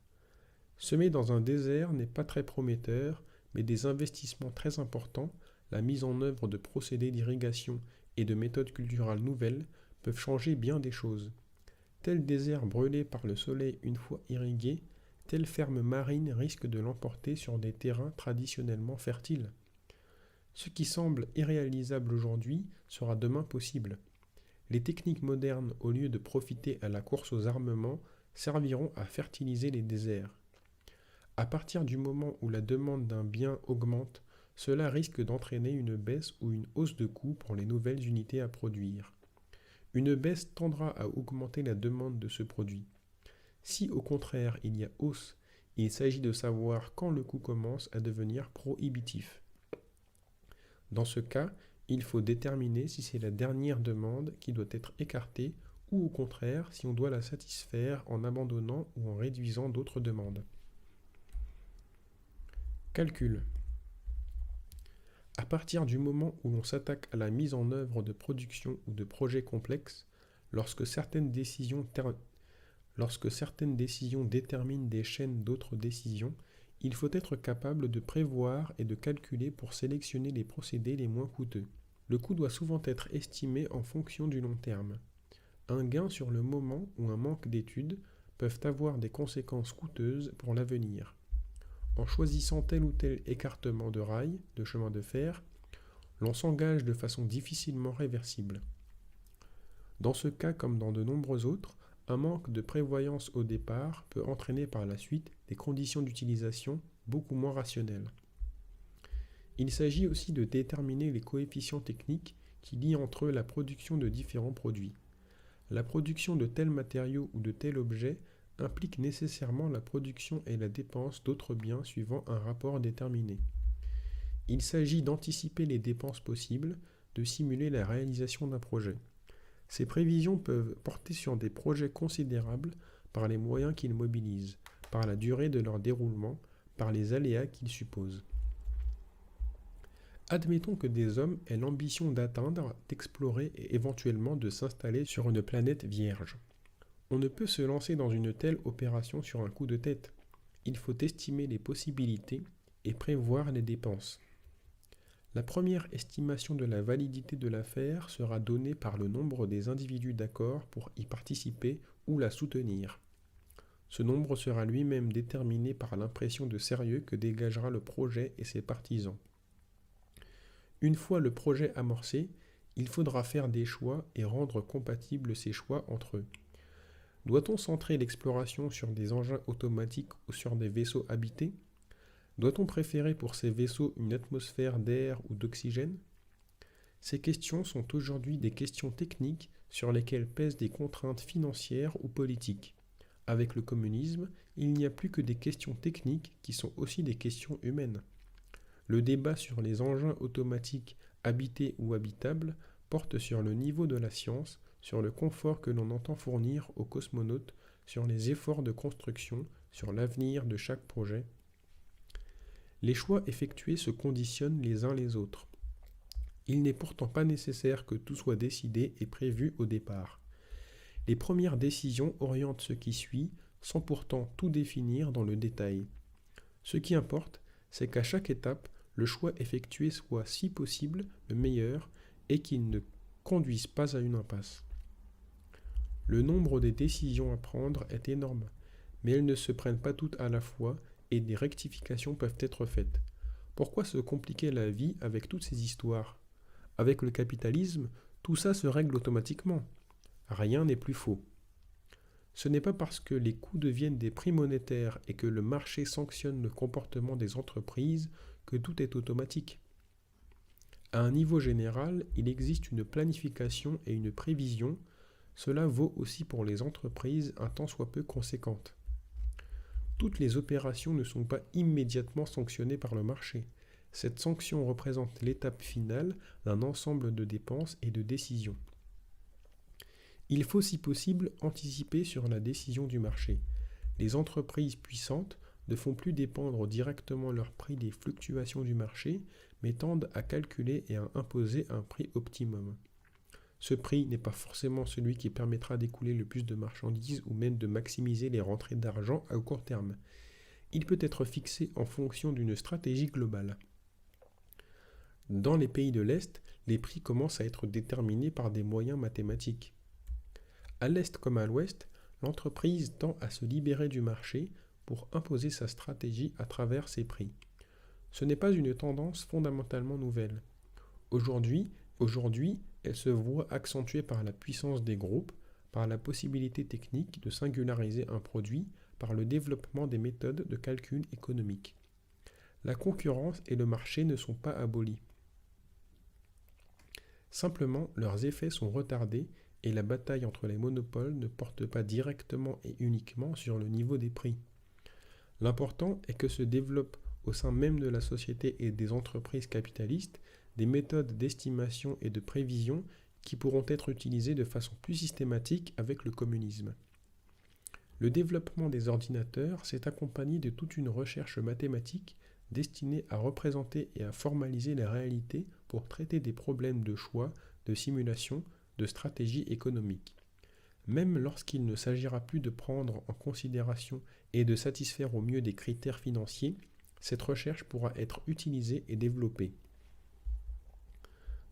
Semer dans un désert n'est pas très prometteur, mais des investissements très importants, la mise en œuvre de procédés d'irrigation et de méthodes culturales nouvelles peuvent changer bien des choses. Tel désert brûlé par le soleil une fois irrigué, telle ferme marine risque de l'emporter sur des terrains traditionnellement fertiles. Ce qui semble irréalisable aujourd'hui sera demain possible. Les techniques modernes, au lieu de profiter à la course aux armements, serviront à fertiliser les déserts. À partir du moment où la demande d'un bien augmente, cela risque d'entraîner une baisse ou une hausse de coûts pour les nouvelles unités à produire. Une baisse tendra à augmenter la demande de ce produit. Si au contraire il y a hausse, il s'agit de savoir quand le coût commence à devenir prohibitif. Dans ce cas, il faut déterminer si c'est la dernière demande qui doit être écartée ou au contraire si on doit la satisfaire en abandonnant ou en réduisant d'autres demandes. Calcul. À partir du moment où l'on s'attaque à la mise en œuvre de production ou de projets complexes, lorsque certaines décisions déterminent des chaînes d'autres décisions, il faut être capable de prévoir et de calculer pour sélectionner les procédés les moins coûteux. Le coût doit souvent être estimé en fonction du long terme. Un gain sur le moment ou un manque d'études peuvent avoir des conséquences coûteuses pour l'avenir. En choisissant tel ou tel écartement de rail, de chemin de fer, l'on s'engage de façon difficilement réversible. Dans ce cas comme dans de nombreux autres, un manque de prévoyance au départ peut entraîner par la suite des conditions d'utilisation beaucoup moins rationnelles. Il s'agit aussi de déterminer les coefficients techniques qui lient entre eux la production de différents produits. La production de tel matériau ou de tel objet implique nécessairement la production et la dépense d'autres biens suivant un rapport déterminé. Il s'agit d'anticiper les dépenses possibles, de simuler la réalisation d'un projet. Ces prévisions peuvent porter sur des projets considérables par les moyens qu'ils mobilisent, par la durée de leur déroulement, par les aléas qu'ils supposent. Admettons que des hommes aient l'ambition d'atteindre, d'explorer et éventuellement de s'installer sur une planète vierge. On ne peut se lancer dans une telle opération sur un coup de tête. Il faut estimer les possibilités et prévoir les dépenses. La première estimation de la validité de l'affaire sera donnée par le nombre des individus d'accord pour y participer ou la soutenir. Ce nombre sera lui-même déterminé par l'impression de sérieux que dégagera le projet et ses partisans. Une fois le projet amorcé, il faudra faire des choix et rendre compatibles ces choix entre eux. Doit-on centrer l'exploration sur des engins automatiques ou sur des vaisseaux habités ? Doit-on préférer pour ces vaisseaux une atmosphère d'air ou d'oxygène ? Ces questions sont aujourd'hui des questions techniques sur lesquelles pèsent des contraintes financières ou politiques. Avec le communisme, il n'y a plus que des questions techniques qui sont aussi des questions humaines. Le débat sur les engins automatiques habités ou habitables porte sur le niveau de la science, sur le confort que l'on entend fournir aux cosmonautes, sur les efforts de construction, sur l'avenir de chaque projet. Les choix effectués se conditionnent les uns les autres. Il n'est pourtant pas nécessaire que tout soit décidé et prévu au départ. Les premières décisions orientent ce qui suit, sans pourtant tout définir dans le détail. Ce qui importe, c'est qu'à chaque étape, le choix effectué soit, si possible, le meilleur et qu'il ne conduise pas à une impasse. Le nombre des décisions à prendre est énorme, mais elles ne se prennent pas toutes à la fois et des rectifications peuvent être faites. Pourquoi se compliquer la vie avec toutes ces histoires ? Avec le capitalisme, tout ça se règle automatiquement. Rien n'est plus faux. Ce n'est pas parce que les coûts deviennent des prix monétaires et que le marché sanctionne le comportement des entreprises que tout est automatique. À un niveau général, il existe une planification et une prévision. Cela vaut aussi pour les entreprises un tant soit peu conséquentes. Toutes les opérations ne sont pas immédiatement sanctionnées par le marché. Cette sanction représente l'étape finale d'un ensemble de dépenses et de décisions. Il faut si possible anticiper sur la décision du marché. Les entreprises puissantes ne font plus dépendre directement leur prix des fluctuations du marché, mais tendent à calculer et à imposer un prix optimum. Ce prix n'est pas forcément celui qui permettra d'écouler le plus de marchandises ou même de maximiser les rentrées d'argent à court terme. Il peut être fixé en fonction d'une stratégie globale. Dans les pays de l'Est, les prix commencent à être déterminés par des moyens mathématiques. À l'Est comme à l'Ouest, l'entreprise tend à se libérer du marché pour imposer sa stratégie à travers ses prix. Ce n'est pas une tendance fondamentalement nouvelle. Aujourd'hui, elle se voit accentuée par la puissance des groupes, par la possibilité technique de singulariser un produit, par le développement des méthodes de calcul économique. La concurrence et le marché ne sont pas abolis. Simplement, leurs effets sont retardés et la bataille entre les monopoles ne porte pas directement et uniquement sur le niveau des prix. L'important est que se développent au sein même de la société et des entreprises capitalistes des méthodes d'estimation et de prévision qui pourront être utilisées de façon plus systématique avec le communisme. Le développement des ordinateurs s'est accompagné de toute une recherche mathématique destinée à représenter et à formaliser la réalité pour traiter des problèmes de choix, de simulation, de stratégie économique. Même lorsqu'il ne s'agira plus de prendre en considération et de satisfaire au mieux des critères financiers, cette recherche pourra être utilisée et développée.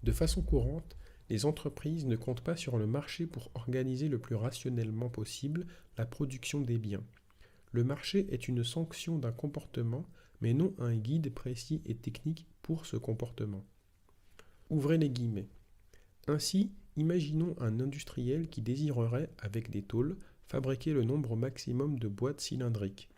De façon courante, les entreprises ne comptent pas sur le marché pour organiser le plus rationnellement possible la production des biens. Le marché est une sanction d'un comportement, mais non un guide précis et technique pour ce comportement. Ouvrez les guillemets. Ainsi, imaginons un industriel qui désirerait, avec des tôles, fabriquer le nombre maximum de boîtes cylindriques.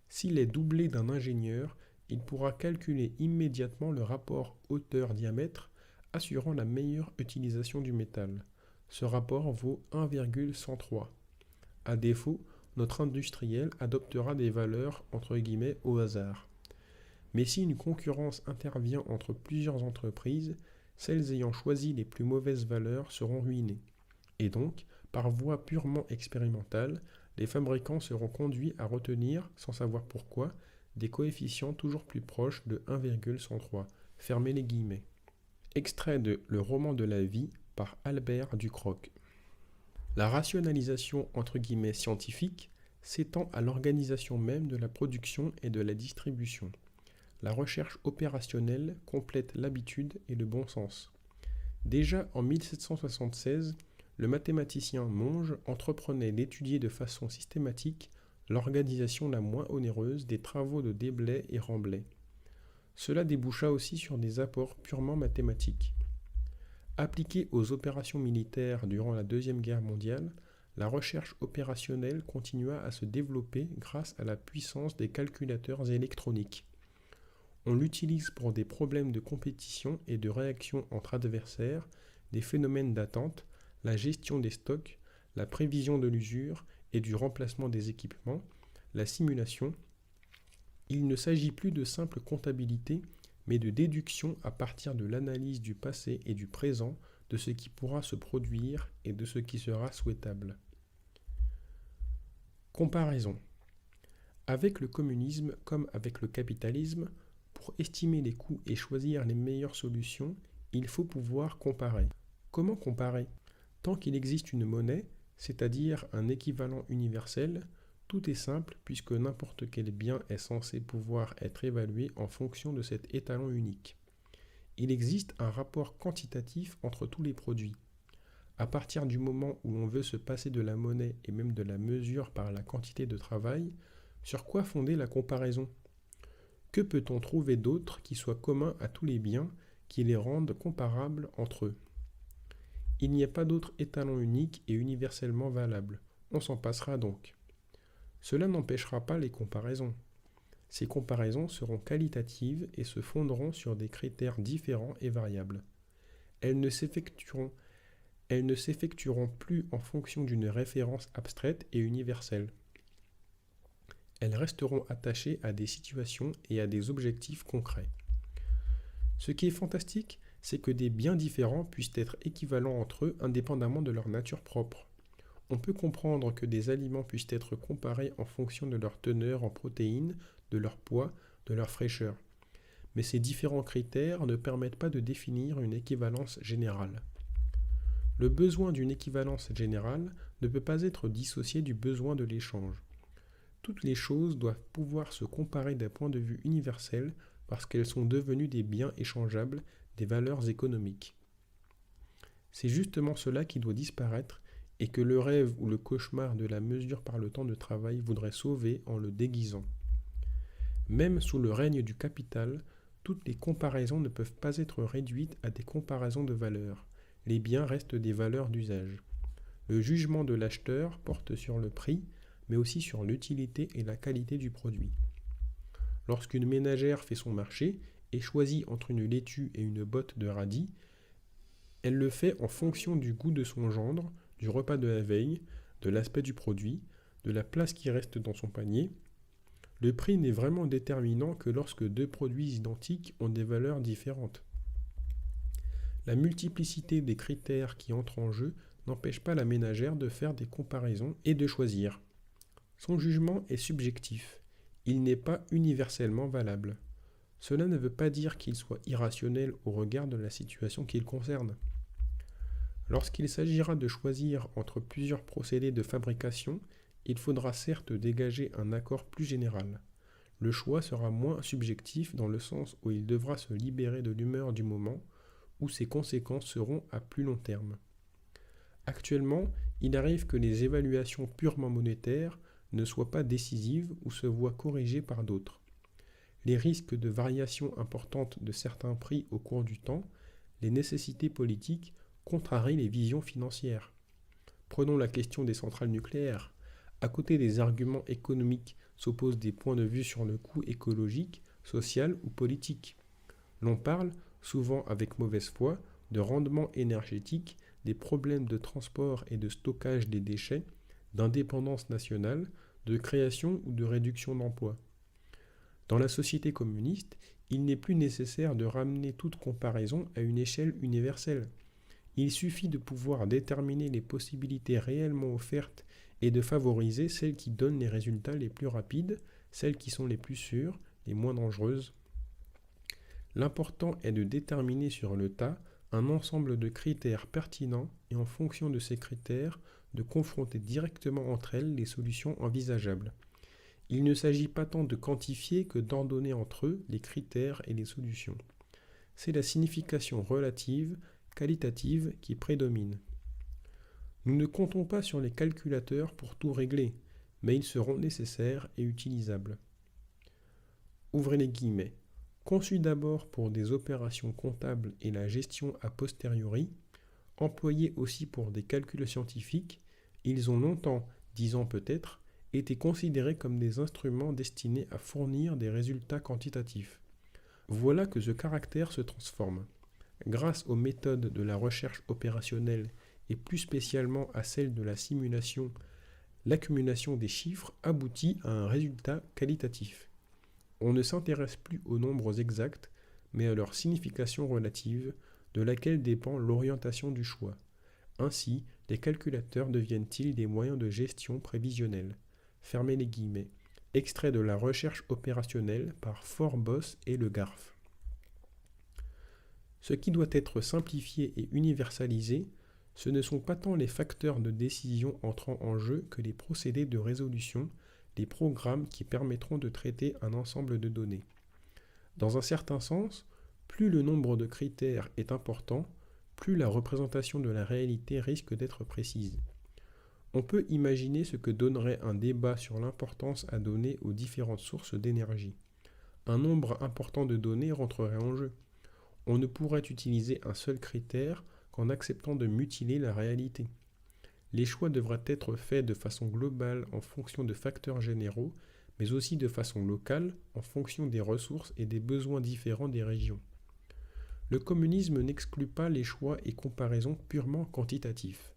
S'il est doublé d'un ingénieur, il pourra calculer immédiatement le rapport hauteur-diamètre, assurant la meilleure utilisation du métal. Ce rapport vaut 1,103. À défaut, notre industriel adoptera des valeurs entre guillemets au hasard. Mais si une concurrence intervient entre plusieurs entreprises, celles ayant choisi les plus mauvaises valeurs seront ruinées. Et donc, par voie purement expérimentale, les fabricants seront conduits à retenir, sans savoir pourquoi, des coefficients toujours plus proches de 1,103. Fermez les guillemets. Extrait de Le roman de la vie par Albert Ducrocq. La rationalisation entre guillemets scientifique s'étend à l'organisation même de la production et de la distribution. La recherche opérationnelle complète l'habitude et le bon sens. Déjà en 1776, le mathématicien Monge entreprenait d'étudier de façon systématique l'organisation la moins onéreuse des travaux de Déblais et Remblai. Cela déboucha aussi sur des apports purement mathématiques. Appliquée aux opérations militaires durant la Deuxième Guerre mondiale, la recherche opérationnelle continua à se développer grâce à la puissance des calculateurs électroniques. On l'utilise pour des problèmes de compétition et de réaction entre adversaires, des phénomènes d'attente, la gestion des stocks, la prévision de l'usure et du remplacement des équipements, la simulation. Il ne s'agit plus de simple comptabilité, mais de déduction à partir de l'analyse du passé et du présent, de ce qui pourra se produire et de ce qui sera souhaitable. Comparaison. Avec le communisme comme avec le capitalisme, pour estimer les coûts et choisir les meilleures solutions, il faut pouvoir comparer. Comment comparer ? Tant qu'il existe une monnaie, c'est-à-dire un équivalent universel, tout est simple puisque n'importe quel bien est censé pouvoir être évalué en fonction de cet étalon unique. Il existe un rapport quantitatif entre tous les produits. À partir du moment où on veut se passer de la monnaie et même de la mesure par la quantité de travail, sur quoi fonder la comparaison ? Que peut-on trouver d'autre qui soit commun à tous les biens, qui les rendent comparables entre eux ? Il n'y a pas d'autre étalon unique et universellement valable. On s'en passera donc. Cela n'empêchera pas les comparaisons. Ces comparaisons seront qualitatives et se fonderont sur des critères différents et variables. Elles ne s'effectueront plus en fonction d'une référence abstraite et universelle. Elles resteront attachées à des situations et à des objectifs concrets. Ce qui est fantastique, c'est que des biens différents puissent être équivalents entre eux indépendamment de leur nature propre. On peut comprendre que des aliments puissent être comparés en fonction de leur teneur en protéines, de leur poids, de leur fraîcheur. Mais ces différents critères ne permettent pas de définir une équivalence générale. Le besoin d'une équivalence générale ne peut pas être dissocié du besoin de l'échange. Toutes les choses doivent pouvoir se comparer d'un point de vue universel parce qu'elles sont devenues des biens échangeables, des valeurs économiques. C'est justement cela qui doit disparaître et que le rêve ou le cauchemar de la mesure par le temps de travail voudrait sauver en le déguisant. Même sous le règne du capital, toutes les comparaisons ne peuvent pas être réduites à des comparaisons de valeurs. Les biens restent des valeurs d'usage. Le jugement de l'acheteur porte sur le prix, mais aussi sur l'utilité et la qualité du produit. Lorsqu'une ménagère fait son marché et choisit entre une laitue et une botte de radis, elle le fait en fonction du goût de son gendre, du repas de la veille, de l'aspect du produit, de la place qui reste dans son panier. Le prix n'est vraiment déterminant que lorsque deux produits identiques ont des valeurs différentes. La multiplicité des critères qui entrent en jeu n'empêche pas la ménagère de faire des comparaisons et de choisir. Son jugement est subjectif, il n'est pas universellement valable. Cela ne veut pas dire qu'il soit irrationnel au regard de la situation qu'il concerne. Lorsqu'il s'agira de choisir entre plusieurs procédés de fabrication, il faudra certes dégager un accord plus général. Le choix sera moins subjectif dans le sens où il devra se libérer de l'humeur du moment, où ses conséquences seront à plus long terme. Actuellement, il arrive que les évaluations purement monétaires ne soient pas décisives ou se voient corrigées par d'autres. Les risques de variation importante de certains prix au cours du temps, les nécessités politiques contrarient les visions financières. Prenons la question des centrales nucléaires. À côté des arguments économiques s'opposent des points de vue sur le coût écologique, social ou politique. L'on parle, souvent avec mauvaise foi, de rendement énergétique, des problèmes de transport et de stockage des déchets, d'indépendance nationale, de création ou de réduction d'emplois. Dans la société communiste, il n'est plus nécessaire de ramener toute comparaison à une échelle universelle. Il suffit de pouvoir déterminer les possibilités réellement offertes et de favoriser celles qui donnent les résultats les plus rapides, celles qui sont les plus sûres, les moins dangereuses. L'important est de déterminer sur le tas un ensemble de critères pertinents et en fonction de ces critères, de confronter directement entre elles les solutions envisageables. Il ne s'agit pas tant de quantifier que d'ordonner entre eux les critères et les solutions. C'est la signification relative, qualitative qui prédomine. Nous ne comptons pas sur les calculateurs pour tout régler, mais ils seront nécessaires et utilisables. Ouvrez les guillemets. Conçus d'abord pour des opérations comptables et la gestion a posteriori, employés aussi pour des calculs scientifiques, ils ont longtemps, 10 ans peut-être, été considérés comme des instruments destinés à fournir des résultats quantitatifs. Voilà que ce caractère se transforme. Grâce aux méthodes de la recherche opérationnelle et plus spécialement à celle de la simulation, l'accumulation des chiffres aboutit à un résultat qualitatif. On ne s'intéresse plus aux nombres exacts, mais à leur signification relative, de laquelle dépend l'orientation du choix. Ainsi, les calculateurs deviennent-ils des moyens de gestion prévisionnelle. Fermez les guillemets. Extrait de la recherche opérationnelle par Forbos et Le Garf. Ce qui doit être simplifié et universalisé, ce ne sont pas tant les facteurs de décision entrant en jeu que les procédés de résolution, les programmes qui permettront de traiter un ensemble de données. Dans un certain sens, plus le nombre de critères est important, plus la représentation de la réalité risque d'être précise. On peut imaginer ce que donnerait un débat sur l'importance à donner aux différentes sources d'énergie. Un nombre important de données rentrerait en jeu. On ne pourrait utiliser un seul critère qu'en acceptant de mutiler la réalité. Les choix devraient être faits de façon globale en fonction de facteurs généraux, mais aussi de façon locale en fonction des ressources et des besoins différents des régions. Le communisme n'exclut pas les choix et comparaisons purement quantitatifs.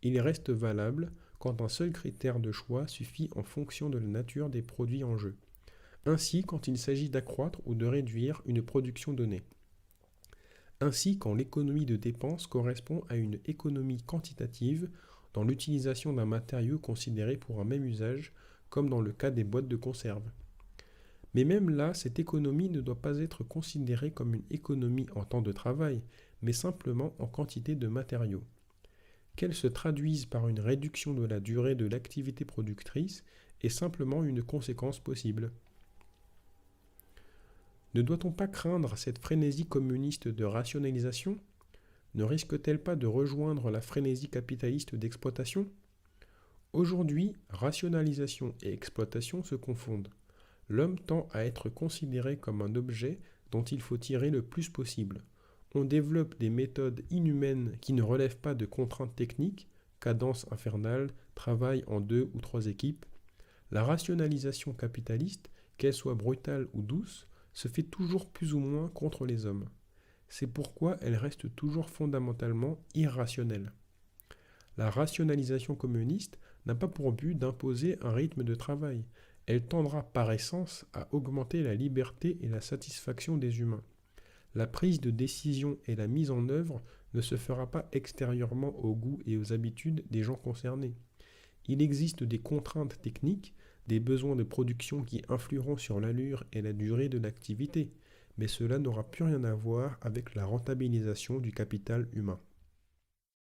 Il reste valable quand un seul critère de choix suffit en fonction de la nature des produits en jeu. Ainsi quand il s'agit d'accroître ou de réduire une production donnée. Ainsi quand l'économie de dépenses correspond à une économie quantitative dans l'utilisation d'un matériau considéré pour un même usage, comme dans le cas des boîtes de conserve. Mais même là, cette économie ne doit pas être considérée comme une économie en temps de travail, mais simplement en quantité de matériaux. Qu'elle se traduise par une réduction de la durée de l'activité productrice est simplement une conséquence possible. Ne doit-on pas craindre cette frénésie communiste de rationalisation ? Ne risque-t-elle pas de rejoindre la frénésie capitaliste d'exploitation ? Aujourd'hui, rationalisation et exploitation se confondent. L'homme tend à être considéré comme un objet dont il faut tirer le plus possible. On développe des méthodes inhumaines qui ne relèvent pas de contraintes techniques, cadence infernale, travail en 2 ou 3 équipes. La rationalisation capitaliste, qu'elle soit brutale ou douce, se fait toujours plus ou moins contre les hommes. C'est pourquoi elle reste toujours fondamentalement irrationnelle. La rationalisation communiste n'a pas pour but d'imposer un rythme de travail. Elle tendra par essence à augmenter la liberté et la satisfaction des humains. La prise de décision et la mise en œuvre ne se fera pas extérieurement aux goûts et aux habitudes des gens concernés. Il existe des contraintes techniques, des besoins de production qui influeront sur l'allure et la durée de l'activité, mais cela n'aura plus rien à voir avec la rentabilisation du capital humain.